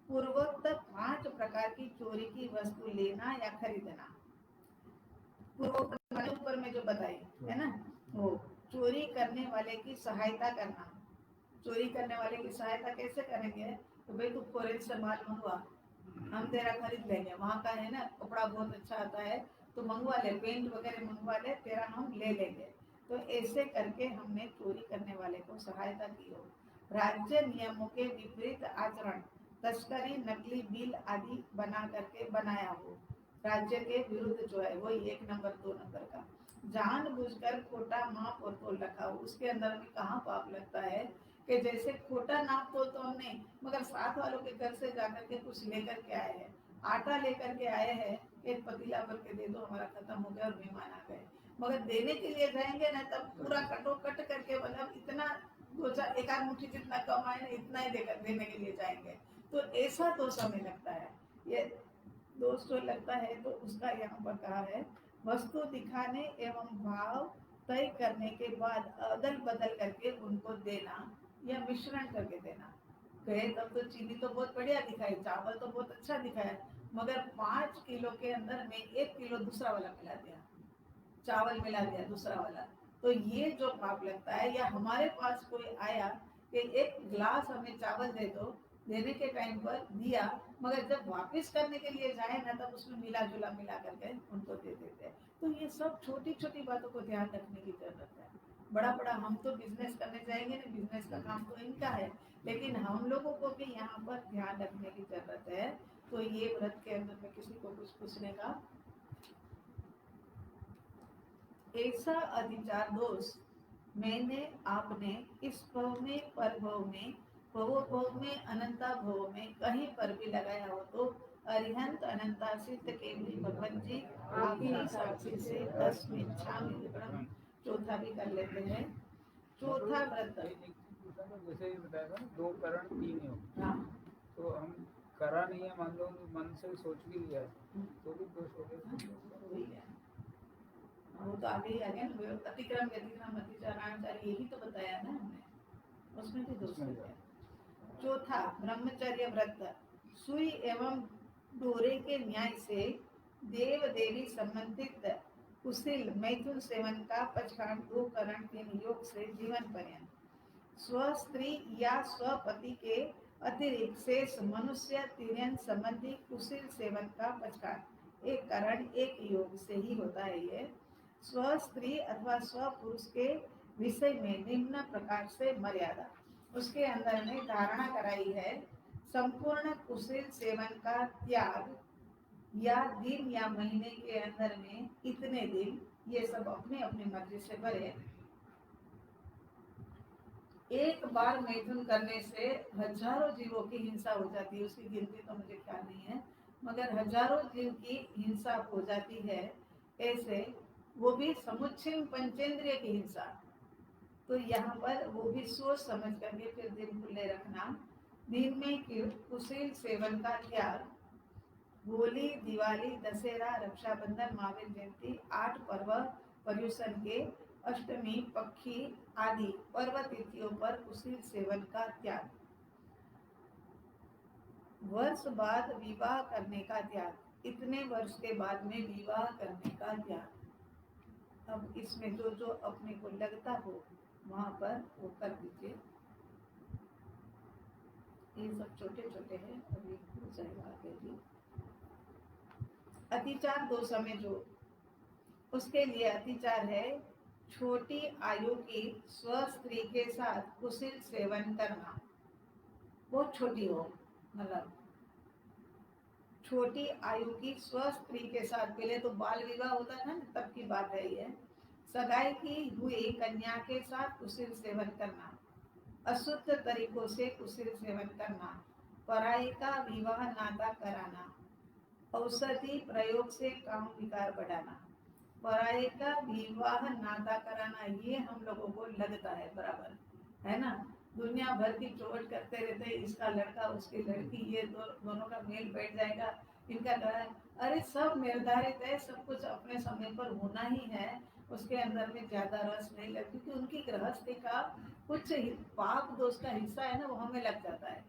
पूर्वोक्त 5 प्रकार की चोरी की वस्तु लेना या खरीदना। पूर्वोक्त ऊपर में जो बताई है ना, वो चोरी करने वाले की सहायता करना। चोरी करने वाले की सहायता कैसे करेंगे? तो भाई तू फॉरेन से माल मंगवा, हम तेरा खरीद लेंगे, वहाँ का है ना कपड़ा बहुत अच्छा आता है, तो मंगवा ले, पेंट वगैरह मंगवा ले, तेरा हम ले लेंगे। तो ऐसे करके हमने चोरी करने वाले को सहायता की हो। राज्य नियमों के विपरीत आचरण, तस्करी, नकली बिल आदि बना करके बनाया हो, राज्य के विरुद्ध जो है वही 1 नंबर 2 नंबर का। जानबूझकर खोटा माप और तोल रखा हो, उसके अंदर में कहाँ पाप लगता है कि जैसे खोटा नाप तोल तो हमने, मगर साथ वालों के घर से जाकर के कुछ लेकर के आए हैं, आटा लेकर के आए हैं, एक पतीला भर के दे दो, हमारा खत्म हो गया और मेहमान आ गए, मगर देने के लिए जाएंगे ना तब पूरा कटो कट करके, मतलब इतना 2-4 एक आध मुट्ठी जितना कम आए ना इतना ही देकर देने के लिए जाएंगे। तो ऐसा दोष हमें लगता है, ये दोष जो लगता है तो उसका यहाँ पर कहा है, वस्तु दिखाने एवं भाव तय करने के बाद अदल बदल करके उनको देना या मिश्रण करके देना। कहे तब तो चीनी तो बहुत बढ़िया दिखाई, चावल तो बहुत अच्छा दिखाया, मगर 5 किलो के अंदर में 1 किलो दूसरा वाला मिला दिया, चावल मिला दिया दूसरा वाला, तो ये जो पाप लगता है। या हमारे पास कोई आया कि 1 गिलास हमें चावल दे दो, देने के टाइम पर दिया, मगर जब वापस करने के लिए जाए ना तब उसमें मिला जुला मिला करके उनको दे देते हैं। तो ये सब छोटी छोटी बातों को ध्यान रखने की जरूरत है। बड़ा हम तो बिजनेस करने जाएंगे ना, बिजनेस का काम तो इनका है, लेकिन हम लोगों को भी यहाँ पर ध्यान रखने की जरूरत है। तो ये व्रत के अंदर में किसी को कुछ पूछने का, ऐसा अधिचार दोष मैंने आपने इस भव में, पर भव में, भव में, अनंता भव में कहीं पर भी लगाया हो तो अरिहंत अनंता सिद्ध केवली भगवान जी आपकी साक्षी से तस्मिन् छामि विक्रम। चौथा भी कर लेते हैं। चौथा व्रत, जैसे ये बताया था 2 करण 3 योग, हाँ तो हम करा नहीं है, मान लो मन से सोच भी लिया तो भी दोष हो गया। वही है। वो तो आगे ही आ गया ना, अतिक्रम व्यतिक्रम अतिचाराचार, यही तो बताया ना हमने, उसमें भी दोष हो गया। चौथा ब्रह्मचर्य व्रत, सुई एवं डोरे के न्याय से देव देवी संबंधित कुशील मैथुन सेवन का पचखांड 2 करण 3 योग से जीवन पर्यंत, स्व स्त्री या स्वपति के अतिरिक्त शेष मनुष्य तिर्यन संबंधी कुशील सेवन का पचखांड 1 करण 1 योग से ही होता है। ये स्व स्त्री अथवा स्व पुरुष के विषय में निम्न प्रकार से मर्यादा, उसके अंदर में धारणा कराई है। संपूर्ण कुशील सेवन का त्याग या दिन या महीने के अंदर में इतने दिन, ये सब अपने अपनी मर्जी से करे। एक बार मैथुन करने से हजारों जीवों की हिंसा हो जाती है, उसकी गिनती तो मुझे ख्याल नहीं है, मगर हजारों जीव की हिंसा हो जाती है। ऐसे वो भी समुच्छिन्न पंचेंद्रिय की हिंसा। तो यहाँ पर वो भी सोच समझ करके फिर दिन खुले रखना। दिन में कुशील सेवन का त्याग, होली, दिवाली, दशहरा, रक्षाबंधन, महावीर जयंती, 8 पर्व पर्युषण के, अष्टमी, पक्षी आदि पर्व तिथियों पर कुशील सेवन का त्याग, वर्ष बाद विवाह करने का त्याग, इतने वर्ष के बाद में विवाह करने का त्याग। अब इसमें जो जो अपने को लगता हो वहां पर वो कर दीजिए। ये सब छोटे छोटे हैं, अभी हो जाएगा आगे भी। अतिचार 2 समय जो, उसके लिए अतिचार है छोटी आयु की स्व स्त्री के साथ कुशील सेवन करना, बहुत छोटी हो, मतलब छोटी आयु की स्व स्त्री के साथ। पहले तो बाल विवाह होता था ना, तब की बात है ये। सगाई की हुई कन्या के साथ कुशील सेवन करना, अशुद्ध तरीकों से कुशील सेवन करना, पराई का विवाह नाता कराना, औषधि प्रयोग से काम विकार बढ़ाना, पराई का विवाह नाता कराना, ये हम लोगों को लगता है बराबर, है ना। दुनिया भर की चोट करते रहते हैं, इसका लड़का उसकी लड़की, ये दोनों का मेल बैठ जाएगा, इनका कहा, अरे सब निर्धारित है, सब कुछ अपने समय पर होना ही है। उसके अंदर में ज्यादा रस नहीं लगता, क्योंकि उनकी गृहस्थी का कुछ पाप दोष का हिस्सा है ना, वो हमें लग जाता है।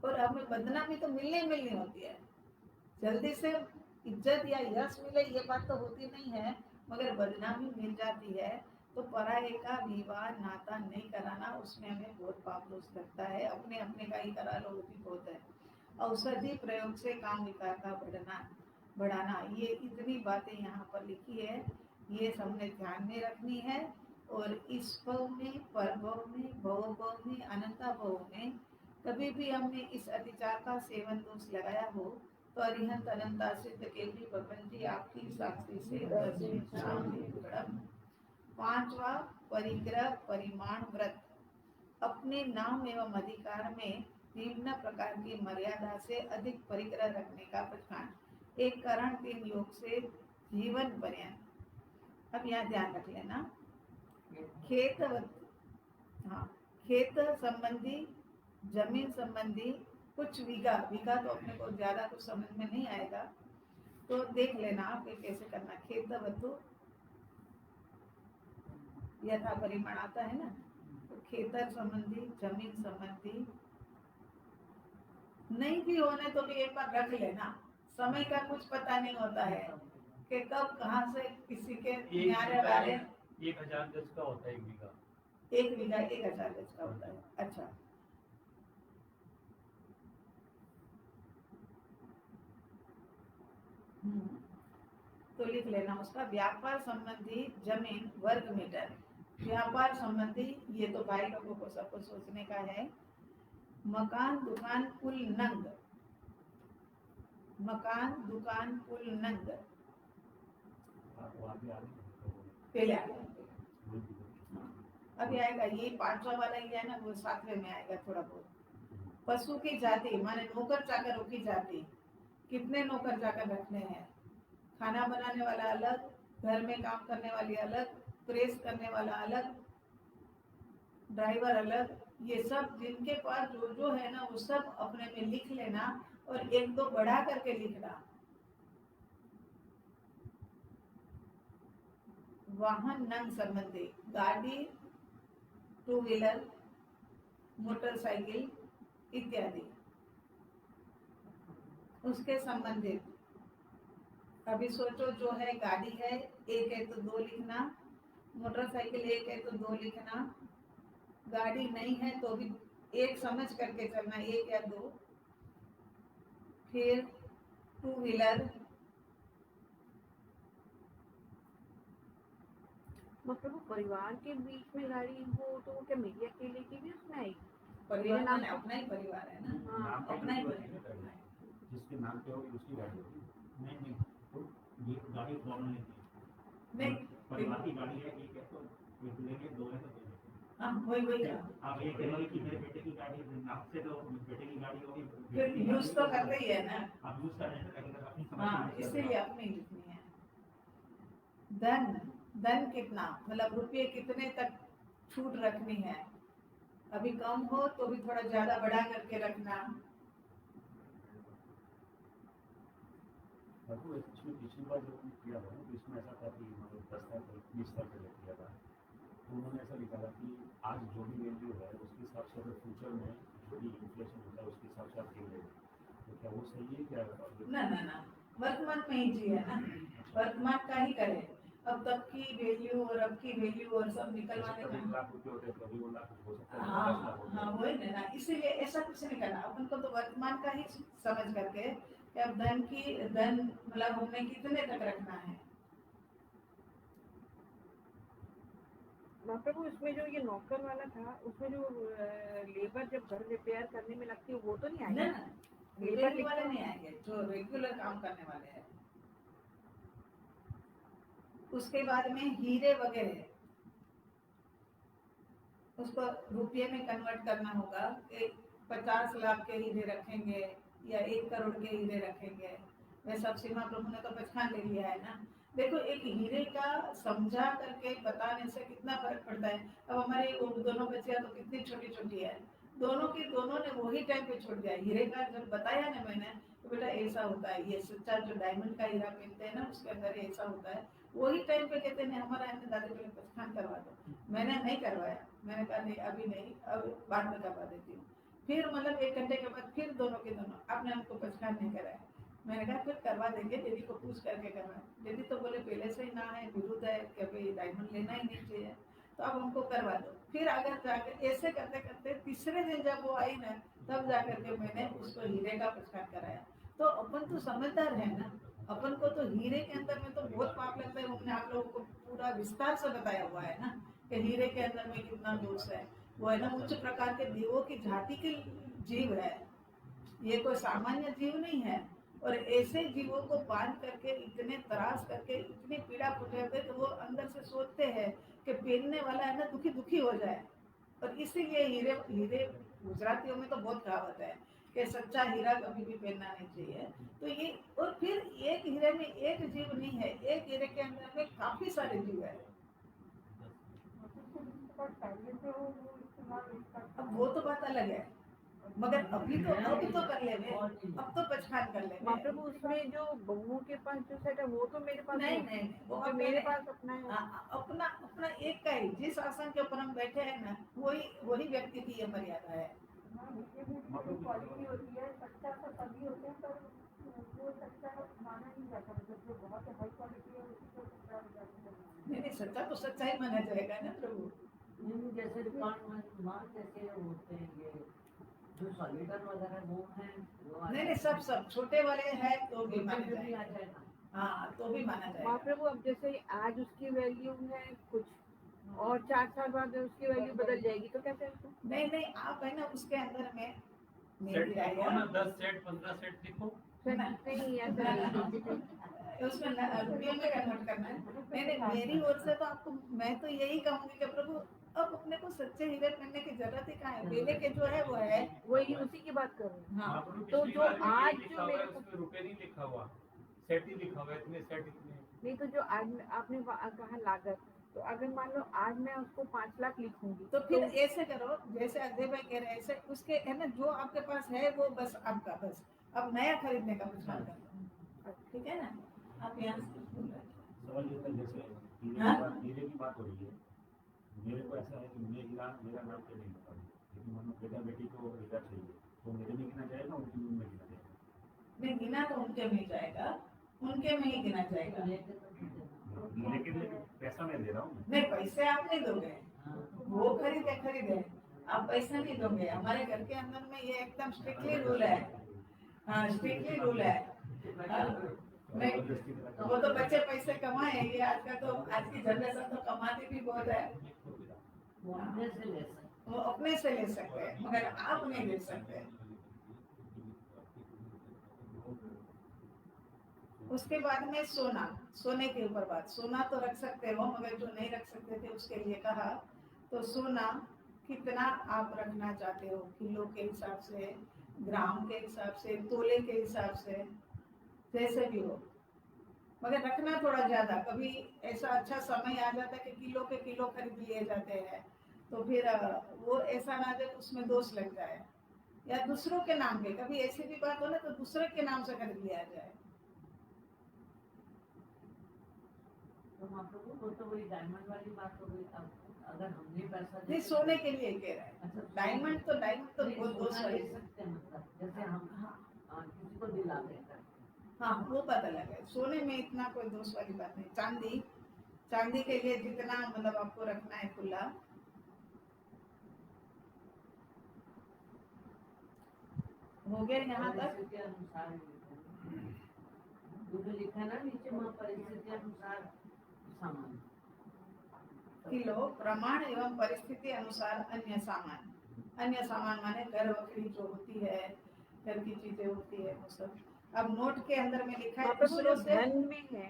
और हमें बदनामी तो मिलनी होती है, जल्दी से इज्जत या यश मिले ये बात तो होती नहीं है, मगर बदनामी मिल जाती है। तो पराये का विवाह नाता नहीं कराना, उसमें हमें बहुत पाप दोष लगता है। अपने अपने का ही करा लो, वो भी बहुत है। औषधि प्रयोग से काम विकार का बढ़ाना, ये इतनी बातें यहाँ पर लिखी है, ये सबने ध्यान में रखनी है। और इस भव में, परभव में, भव में, अनंता भव में कभी भी हमने इस अतिचार का सेवन दोष लगाया हो तो अरिहंत अनंता सिद्ध केवली भगवान जी आपकी साक्षी से। 5वां परिग्रह परिमाण व्रत, अपने नाम एवं अधिकार में निम्न प्रकार की मर्यादा से अधिक परिग्रह रखने का पचखांड, 1 करण 3 योग से जीवन पर्यंत। अब यहाँ ध्यान रख लेना, खेत, हाँ, खेत संबंधी, जमीन संबंधी कुछ बीघा तो अपने को ज्यादा कुछ समझ में नहीं आएगा, तो देख लेना आप कैसे करना। खेत वस्तु यथा परिमाण आता है ना, तो खेतर संबंधी, जमीन संबंधी नहीं भी होने तो भी एक बार रख लेना। समय का कुछ पता नहीं होता है कि कब कहाँ से किसी के न्यारे वाले। 1000 गज का होता है 1 बीघा। 1 बीघा 1000 गज का होता है। अच्छा, तो लिख लेना उसका। व्यापार संबंधी जमीन वर्ग मीटर व्यापार संबंधी, ये तो भाई लोगों को सबको सोचने का है। मकान दुकान कुल नंग, मकान दुकान कुल नंग, वो आगे आगे पहले आ गया। अभी आएगा ये 500 वाला ही है ना, वो 7वें में आएगा थोड़ा बहुत। पशु की जाति माने नौकर चाकरों की जाति, कितने नौकर चाकर रखने हैं? खाना बनाने वाला अलग, घर में काम करने वाली अलग, प्रेस करने वाला अलग, ड्राइवर अलग। ये सब जिनके पास जो जो है ना वो सब अपने में लिख लेना और एक दो बढ़ा करके लिखना। वाहन नंग संबंधी, गाड़ी, टू व्हीलर, मोटरसाइकिल इत्यादि उसके संबंधित। अभी सोचो, जो है गाड़ी है, एक है तो दो लिखना, मोटरसाइकिल एक है तो दो लिखना, गाड़ी नहीं है तो भी एक समझ करके चलना, एक या दो। फिर टू व्हीलर, मतलब वो परिवार के बीच में गाड़ी हो तो वो क्या मेरी अकेले की भी उसमें आएगी? परिवार नाम में अपना ही परिवार है ना, नाम पे अपना ही तो परिवार है। जिसके नाम पे होगी उसकी गाड़ी होगी। नहीं नहीं, तो ये गाड़ी प्रॉब्लम नहीं थी। नहीं, परिवार की गाड़ी है, एक है तो एक लेंगे, दो है तो दो लेंगे। हाँ वही आप ये कह रहे कि मेरे बेटे की गाड़ी नाम से, तो बेटे की गाड़ी होगी, फिर यूज तो करते ही है ना। आप यूज कर रहे हैं अगर अपनी समझ हाँ, से use कर रहे इसीलिए हैं। अपनी लिखनी है। धन, धन कितना, मतलब रुपये कितने तक छूट रखनी है। अभी कम हो तो भी थोड़ा ज्यादा बढ़ा करके रखना। बाबू इसमें पिछली बार जो किया था तो इसमें ऐसा था कि मतलब 10 साल 20 साल पहले किया था, तो उन्होंने ऐसा लिखा था कि आज जो भी वैल्यू है उसके हिसाब से अगर फ्यूचर में जो भी इन्फ्लेशन होता है उसके हिसाब से आप गिन लेंगे, तो क्या वो सही है क्या? ना, वर्तमान में ही जिए ना, वर्तमान का ही करे। अब तब की वैल्यू और अब की वैल्यू और सब निकलवाने कभी का। 1 लाख रुपये होते हैं, कभी 2 लाख हो सकता है, 10 हाँ लाख होते हाँ, हैं। वही ना, इसीलिए ऐसा कुछ नहीं करना। अपन को तो वर्तमान का ही समझ करके कि अब धन मतलब हमने कितने तक रखना है। मतलब इसमें जो ये नौकर वाला था उसमें जो लेबर जब घर रिपेयर करने में लगती है वो तो नहीं ना आएगा? रिपेयरिंग वाले नहीं आएंगे, जो रेगुलर काम करने वाले हैं। उसके बाद में हीरे वगैरह, उसको रुपये में कन्वर्ट करना होगा। 50 लाख के हीरे रखेंगे या 1 करोड़ के हीरे रखेंगे। वह सब सीमा प्रभु ने तो पहचान ले लिया है ना। देखो, एक हीरे का समझा करके बताने से कितना फर्क पड़ता है। अब हमारे वो दोनों बच्चियां तो कितनी छोटी छोटी है, दोनों ने वही टाइम पे छोड़ दिया। हीरे का जब बताया ना मैंने, तो बेटा ऐसा होता है, ये सच्चा जो डायमंड का हीरा पहनते हैं ना उसके अंदर ऐसा होता है। वही टाइम पे कहते हैं हमारा है दादी पहले पहचान करवा दो। मैंने नहीं करवाया, मैंने कहा नहीं अभी नहीं, अब बाद में करवा देती हूँ। फिर मतलब 1 घंटे के बाद फिर दोनों के दोनों आपने हमको पहचान नहीं कराया। मैंने कहा फिर करवा देंगे, दीदी को पूछ करके करवा। दीदी तो बोले पहले से ही ना है, विरुद्ध है कि अभी डायमंड लेना ही नहीं चाहिए, तो अब हमको करवा दो। फिर अगर जाकर ऐसे करते करते तीसरे दिन जब वो आई ना, तब जाकर के मैंने उसको हीरे का पहचान कराया। तो अपन तो समझदार है ना, अपन को तो हीरे के अंदर में तो बहुत पाप लगता है। उन्होंने आप लोगों को पूरा विस्तार से बताया हुआ है ना कि हीरे के अंदर में कितना दोष है। वो है ना उच्च प्रकार के देवों की जाति के जीव है, ये कोई सामान्य जीव नहीं है। और ऐसे जीवों को बांध करके इतने त्रास करके इतनी पीड़ा पहुंचाते, तो वो अंदर से सोचते हैं कि पहनने वाला है ना दुखी दुखी हो जाए। और इसीलिए हीरे गुजरातियों में तो बहुत कहावत है कि सच्चा हीरा कभी भी पहनना नहीं चाहिए। तो ये, और फिर एक हीरे में एक जीव नहीं है, एक हीरे के अंदर में काफी सारे जीव है। पहले से वो इस्तेमाल नहीं करता। अब वो तो बात अलग है, मगर अभी तो कर लेंगे, अब तो पहचान कर लेंगे। मतलब उसमें जो बहुओं के पास जो सेट है वो तो मेरे पास नहीं है। नहीं, वो जो मेरे पास अपना है अपना अपना एक का ही, जिस आसन के ऊपर हम बैठे हैं ना, वही व्यक्ति की ये मर्यादा है। क्वालिटी होती है, सच्चा तो सभी होते हैं, पर वो सच्चा माना नहीं जाता। मतलब जो बहुत हाई क्वालिटी है उसी को सच्चा हो जाता है। नहीं, सच्चा तो सच्चा ही माना जाएगा ना प्रभु। जैसे दुकान जैसे होते हैं ये जो सॉलिडर वगैरह वो है, वो नहीं, सब छोटे वाले हैं तो भी माना भी आ जाएगा। जाएगा। हाँ, तो भी माना वहाँ जाएगा। पे वो अब जैसे आज उसकी वैल्यू है कुछ और 4 साल बाद उसकी वैल्यू बदल जाएगी तो कैसे उसको? नहीं नहीं, आप है ना उसके अंदर में सेट मेरी लिखो ना, आया 10 सेट 15 सेट लिखो। नहीं ऐसा नहीं। उसमें रुपये में कन्वर्ट करना है। नहीं नहीं, मेरी ओर से तो आपको मैं तो यही कहूंगी कि प्रभु अब अपने को सच्चे हृदय करने की जरूरत ही कहाँ है। पहले के जो है वो है। वही उसी की बात कर रही हूँ। हाँ, प्रभु तो पिछली जो बार भी आज लिखा जो हुआ है, मेरे को- उसमें रुपए नहीं लिखा हुआ, सेट ही लिखा हुआ है, इतने सेट इतने। नहीं तो जो आज आपने कहा लागत, तो अगर मान लो आज मैं उसको 5 लाख लिखूंगी तो फिर ऐसे करो जैसे अजय भाई कह रहे हैं, ऐसे उसके है ना जो आपके पास है वो बस आपका, बस अब नया खरीदने का विचार कर लो, ठीक है ना। आप यहाँ से बोल रहे थे। सवाल ये था जैसे हीरे की बात हो रही है, मेरे को ऐसा है कि मैं हीरा मेरा नाम पे नहीं होता, लेकिन मानो बेटा बेटी को हीरा चाहिए तो मेरे में गिना जाएगा, उनके में गिना जाएगा। नहीं, गिना तो उनके में ही जाएगा, उनके में ही गिना जाएगा। लेकिन पैसा मैं दे रहा हूँ। नहीं, पैसे आप नहीं दोगे, वो खरीदे आप पैसा नहीं दोगे। हमारे घर के अंदर में ये एकदम स्ट्रिक्टली रूल है। हाँ, स्ट्रिक्टली रूल है। नहीं, वो तो बच्चे पैसे कमाए, ये आज का तो आज की जनरेशन तो कमाती भी बहुत है। वो अपने से ले सकते वो अपने से ले सकते हैं मगर आप नहीं ले सकते। उसके बाद में सोना, सोने के ऊपर बात, सोना तो रख सकते हो मगर जो नहीं रख सकते थे उसके लिए कहा। तो सोना कितना आप रखना चाहते हो, किलो के हिसाब से, ग्राम के हिसाब से, तोले के हिसाब से, जैसे भी हो, मगर रखना थोड़ा ज्यादा। कभी ऐसा अच्छा समय आ जाता है कि किलो के किलो खरीद लिए जाते हैं, तो फिर वो ऐसा ना जाए उसमें दोष लग जाए, या दूसरों के नाम पे कभी ऐसी भी बात हो ना तो दूसरे के नाम से खरीद लिया जाए। तो महाप्रभु वो तो वही डायमंड वाली बात हो गई। अब अगर हमने पैसा नहीं, सोने के लिए कह रहे हैं। डायमंड तो बहुत दोष ले है। सकते हैं, मतलब जैसे हम किसी को दिला देते हैं। हाँ, वो पता लगे। सोने में इतना कोई दोष वाली बात नहीं। चांदी के लिए जितना मतलब आपको रखना है खुला। हो गया यहाँ तक। परिस्थिति अनुसार लिखा है ना नीचे में, परिस्थिति अनुसार सामान। किलो प्रमाण एवं परिस्थिति अनुसार अन्य सामान। अन्य सामान माने घर वकरी जो होती है, घर की चीजें होती है वो सब। अब नोट के अंदर में लिखा है दूसरों से धन में है,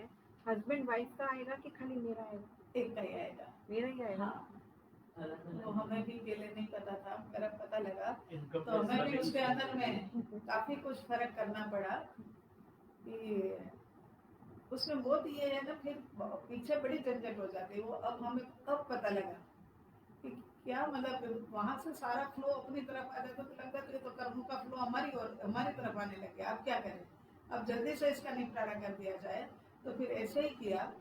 हस्बैंड वाइफ का आएगा कि खाली मेरा आएगा? एक का ही आएगा। मेरा ही आएगा। हाँ, अलग तो अलग हमें भी पहले नहीं पता था, मेरा पता लगा इनकम तो हमें भी टैक्स उसके अंदर में काफी कुछ फर्क करना पड़ा कि उसमें बहुत ये है ना, फिर पीछे बड़ी झंझट हो जाती है। वो अब हमें कब पता लगा कि क्या मतलब वहां से सारा फ्लो अपनी तरफ आ जाता, तो लगता है तो कर्मों का फ्लो हमारी तरफ आने लग गया। अब क्या करें, अब जल्दी से इसका निपटारा कर दिया जाए। तो फिर ऐसे ही किया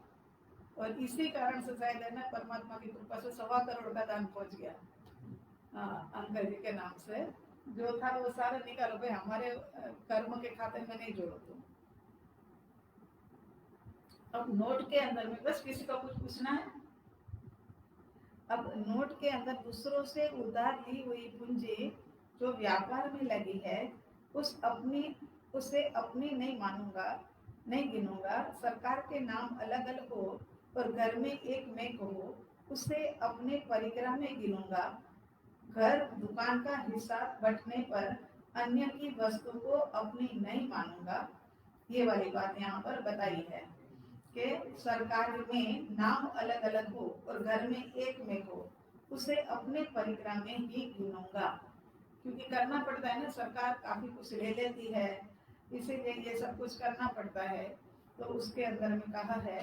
और इसी कारण से शायद है ना परमात्मा की कृपा से 1.25 करोड़ का दान पहुंच गया अंकल जी के नाम से। जो था वो सारा निकालो भाई, हमारे कर्म के खाते में नहीं जोड़ो तुम। अब नोट के अंदर में बस किसी को कुछ पूछना है। अब नोट के अंदर दूसरों से उधार ली हुई पूंजी जो व्यापार में लगी है उसे अपनी नहीं मानूंगा, नहीं गिनूंगा। सरकार के नाम अलग अलग हो और घर में एक में हो, उसे अपने परिग्रह में गिनूंगा। घर दुकान का हिसाब बंटने पर अन्य की वस्तु को अपनी नहीं मानूंगा। ये वाली बात यहाँ पर बताई है कि सरकार में नाम अलग अलग हो और घर में एक में हो, उसे अपने परिग्रह में ही गिनूंगा। क्योंकि करना पड़ता है ना, सरकार काफी कुछ ले लेती है, इसीलिए ये सब कुछ करना पड़ता है। तो उसके अंदर में कहा है,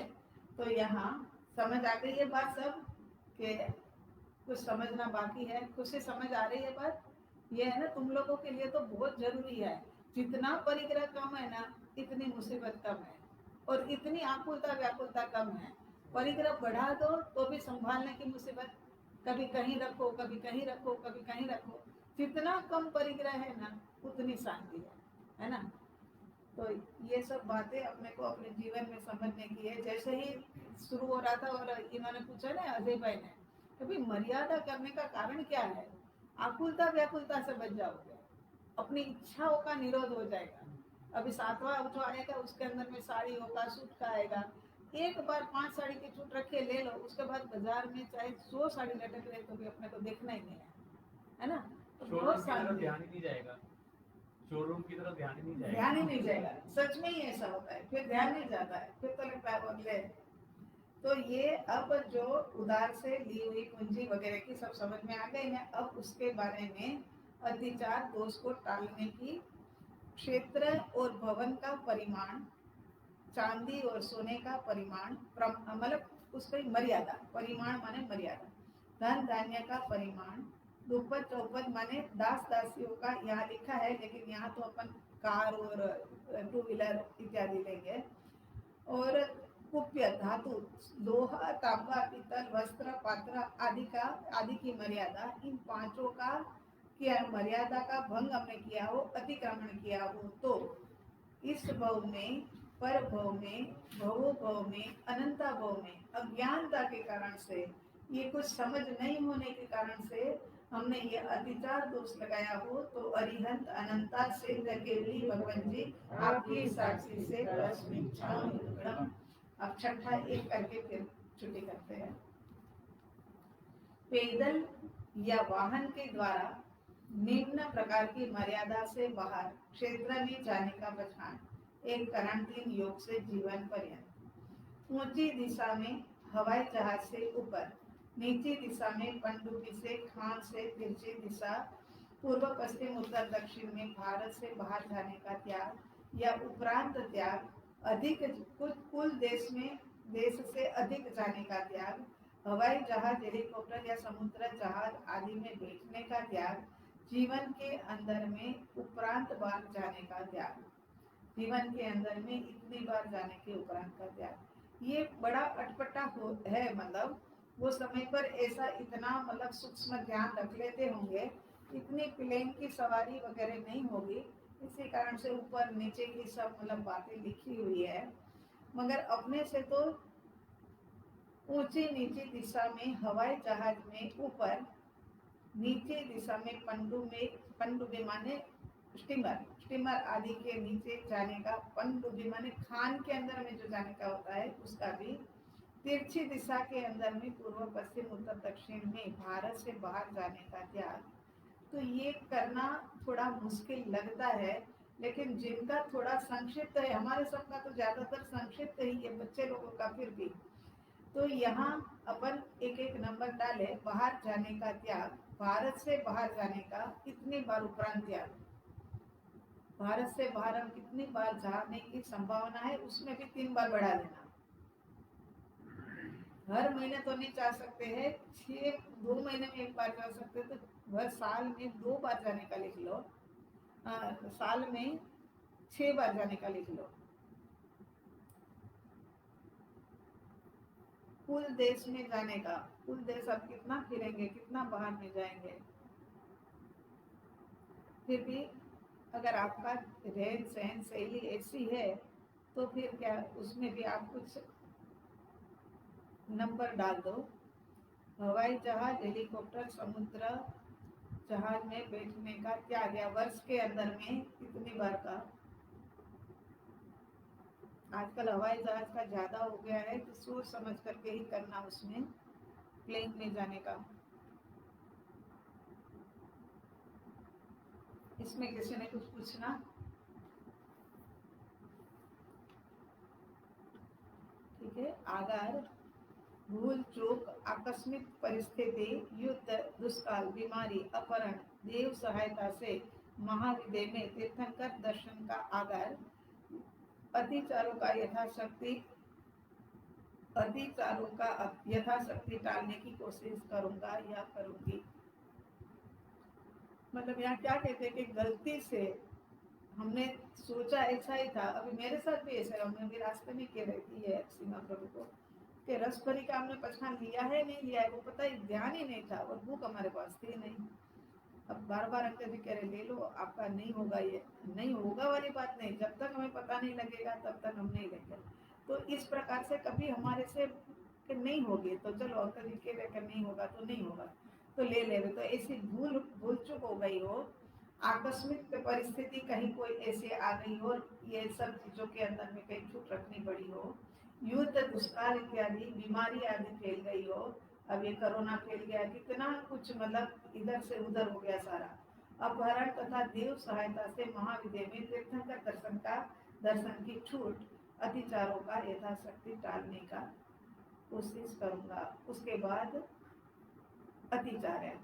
तो यहाँ समझ आ गई ये बात सब कि कुछ समझना बाकी है? कुछ से समझ आ रही है बात? ये है ना तुम लोगों के लिए तो बहुत जरूरी है। जितना परिग्रह कम है ना, इतनी मुसीबत कम है और इतनी आकुलता व्याकुलता कम है। परिग्रह बढ़ा दो तो भी संभालने की मुसीबत, कभी कहीं रखो, कभी कहीं रखो, कभी कहीं रखो। जितना कम परिग्रह है ना, उतनी शांति है ना। तो ये सब बातें अपने को अपने जीवन में समझने की है। जैसे ही शुरू हो रहा था और इन्होंने पूछा ना अजय भाई ने, कभी मर्यादा करने का कारण क्या है? आकुलता व्याकुलता से बच जाओगे, अपनी इच्छाओं का निरोध हो जाएगा। अभी 7वां जो आएगा उसके अंदर में साड़ी होगा, सूट का आएगा, एक बार 5 साड़ी की छूट रखे ले लो, उसके बाद बाजार में चाहे 100 साड़ी लटक रहे तो भी अपने को देखना ही नहीं है ना। तो शोरूम बहुत की तरफ सारी ध्यान ही नहीं जाएगा, शोरूम की तरफ ध्यान ही नहीं जाएगा। ध्यान ही नहीं जाएगा, सच में ही ऐसा होता है, फिर ध्यान नहीं जाता है, फिर तो लगता है वो अगले। तो ये अब जो उधार से ली हुई पूंजी वगैरह की सब समझ में आ गई है। अब उसके बारे में अतिचार दोष को टालने की क्षेत्र और भवन का परिमाण, चांदी और सोने का परिमाण, मतलब उसकी मर्यादा, परिमाण माने मर्यादा, धन धान्य का परिमाण, दुपट चौपट माने दास दासियों का यहाँ लिखा है, लेकिन यहाँ तो अपन कार और 2 व्हीलर इत्यादि लेंगे। और कुप्य धातु, लोहा तांबा पीतल वस्त्र पात्र आदि की मर्यादा, इन पांचों का क्या मर्यादा का भंग हमने किया हो, अतिक्रमण किया हो, तो इस भव में, पर भव में, भवो भव में, अनंता भव में अज्ञानता के कारण से, ये कुछ समझ नहीं होने के कारण से हमने ये अतिचार दोष लगाया हो, तो अरिहंत अनंता से केवली भगवान जी आपकी साक्षी से अब छठा एक करके फिर छुट्टी करते हैं। पैदल या वाहन के द्वारा निम्न प्रकार की मर्यादा से बाहर क्षेत्र में जाने का बचकान, एक करांतीन योग से जीवन पर्यंत। ऊंची दिशा में हवाई जहाज से ऊपर, नीची दिशा में पनडुब्बी से, खान से तिरछी दिशा, पूर्व पश्चिम उत्तर दक्षिण में भारत से बाहर जाने का त्याग या उपरांत त्याग, अधिक कुल देश से अधिक जाने का त्याग, हवाई जहाज हेलीकॉप्टर या समुद्र जहाज आदि में बैठने का त्याग, जीवन के अंदर में उपरांत बार जाने का त्याग, जीवन के अंदर में इतनी बार जाने के उपरांत का त्याग। ये बड़ा अटपटा है, मतलब वो समय पर ऐसा इतना मतलब सूक्ष्म ध्यान रख लेते होंगे, इतनी प्लेन की सवारी वगैरह नहीं होगी, इसी कारण से ऊपर नीचे की सब मतलब बातें लिखी हुई है। मगर अपने से तो ऊंची नीची दिशा में हवाई जहाज में ऊपर, नीचे दिशा में पनडुब्बी माने स्टीमर आदि के नीचे जाने का, पनडुब्बी माने खान के अंदर में जो जाने का होता है उसका भी, तिरछी दिशा के अंदर में पूर्व पश्चिम उत्तर दक्षिण में भारत से बाहर जाने का त्याग। तो ये करना थोड़ा मुश्किल लगता है, लेकिन जिनका थोड़ा संक्षिप्त है, हमारे सबका तो ज्यादातर संक्षिप्त ही है, बच्चे लोगों का फिर भी, तो यहाँ अपन एक एक नंबर डाले। बाहर जाने का त्याग, भारत से बाहर जाने का कितनी बार उपरांत त्याग, भारत से बाहर हम कितनी बार जाने की संभावना है, उसमें भी 3 बार बढ़ा देना। हर महीने तो नहीं जा सकते हैं, 2 महीने में 1 बार जा सकते, तो हर साल में 2 बार जाने का लिख लो, साल में 6 बार जाने का लिख लो। कुल देश में जाने का, कुल देश अब कितना फिरेंगे, कितना बाहर में जाएंगे। फिर भी अगर आपका रहन सहन शैली ऐसी है तो फिर क्या, उसमें भी आप कुछ नंबर डाल दो। हवाई जहाज हेलीकॉप्टर समुद्र जहाज में बैठने का त्याग या वर्ष के अंदर में कितनी बार का। आजकल हवाई जहाज का ज्यादा हो गया है, तो सोच समझ करके ही करना उसमें, प्लेन में जाने का। इसमें किसी ने कुछ पूछना? ठीक है। अगर भूल चूक, आकस्मिक परिस्थिति, युद्ध, दुष्काल, बीमारी, अपहरण, देव सहायता से महाविद्य में तीर्थंकर दर्शन का आगार, अतिचारों का यथाशक्ति टालने की कोशिश करूंगा या करूंगी। मतलब यहाँ क्या कहते हैं कि गलती से हमने सोचा ऐसा ही था, अभी मेरे साथ भी ऐसा है, हमने भी रास्ते में कह रही थी है सीमा प्रभु को कि रस भरी का हमने पहचान लिया है नहीं लिया है वो पता ही, ध्यान ही नहीं था, और भूख हमारे पास थी नहीं। अब बार बार अंकल जी कह रहे ले लो, आपका नहीं होगा, ये नहीं होगा वाली बात नहीं, जब तक हमें पता नहीं लगेगा तब तक हम नहीं लेंगे। तो इस प्रकार से कभी हमारे से कि नहीं होगी तो चलो अंकल जी कह रहे नहीं होगा तो नहीं होगा तो ले ले। तो ऐसी भूल चूक हो गई हो, आकस्मिक परिस्थिति कहीं कोई ऐसे आ गई हो, ये सब चीजों के अंदर में कहीं छूट रखनी पड़ी हो, युद्ध, दुष्काल इत्यादि बीमारी आदि फैल गई हो, अब ये कोरोना फैल गया, कितना कुछ मतलब इधर से उधर हो गया सारा, अपहरण तथा देव सहायता से महाविद्य में तीर्थंकर दर्शन की छूट, अतिचारों का यथाशक्ति टालने का कोशिश करूंगा। उसके बाद अतिचार है,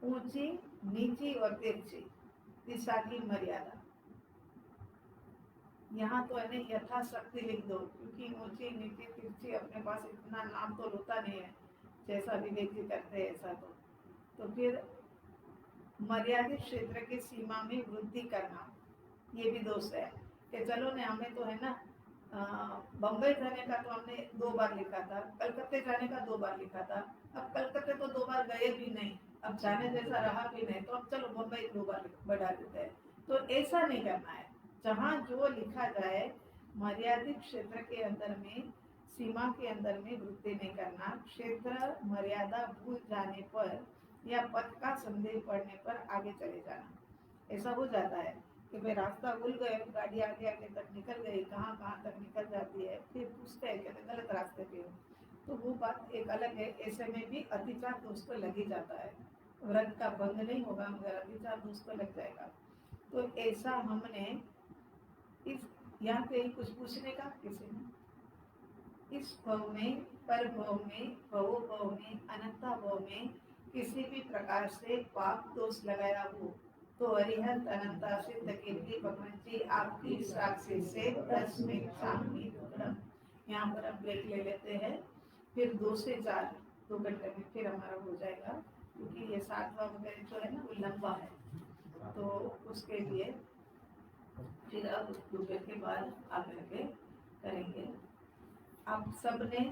ऊंची नीची और तिरछी दिशा की मर्यादा। यहाँ तो है ना यथाशक्ति लिख दो, क्योंकि ऊंची नीची तिरछी अपने पास इतना नाम तो होता नहीं है, जैसा विवेक जी करते हैं ऐसा तो फिर मर्यादित क्षेत्र की सीमा में वृद्धि करना, ये भी दोष है कि चलो ने हमें तो है ना बम्बई जाने का तो हमने 2 बार लिखा था, कलकत्ते जाने का 2 बार लिखा था, अब कलकत्ते तो 2 बार गए भी नहीं, अब जाने जैसा रहा भी नहीं, तो अब चलो बम्बई 2 बार बढ़ा देते हैं। तो ऐसा नहीं करना है, जहाँ जो लिखा जाए मर्यादित क्षेत्र के अंदर में, सीमा के अंदर में वृद्धि नहीं करना। क्षेत्र मर्यादा भूल जाने पर या पथ का संदेह पड़ने पर आगे चले जाना। ऐसा हो जाता है कि भाई रास्ता भूल गए, गाड़ी आगे आगे तक निकल गई, कहाँ कहाँ तक निकल जाती है, फिर पूछते हैं कि गलत रास्ते पे हो, तो वो बात एक अलग है। ऐसे में भी अतिचार दोष तो लग ही जाता है, व्रत का भंग नहीं होगा मगर अतिचार दोष तो लग जाएगा। तो ऐसा हमने इस यहाँ पे कुछ पूछने का किसी ने, इस भव में, पर भव में, भवो भव में, अनंता भव में किसी भी प्रकार से पाप दोष लगाया हो तो अरिहंत अनंता सिद्ध कीर्ति भगवान जी आपकी साक्षी से 10 मिनट सामने। यहाँ पर हम ब्रेक ले लेते हैं, फिर 2 से 4 2 घंटे में फिर हमारा हो जाएगा, क्योंकि ये 7वां वगैरह जो है ना वो लंबा है, तो उसके लिए फिर अब दोपहर के बाद आकर के करेंगे। आप सबने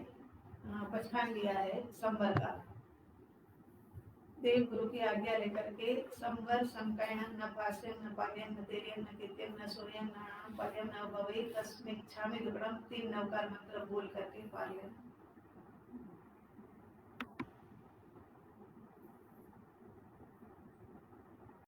पहचान लिया है संवर का, देव गुरु की आज्ञा लेकर के संवर संकयन न पास्यम न पाल्यम न तेर्यम न कित्यम न सूर्यम न पल्यम न भवे तस्मिच्छामि दुर्गम 3 नवकार मंत्र बोल करके पाल्यम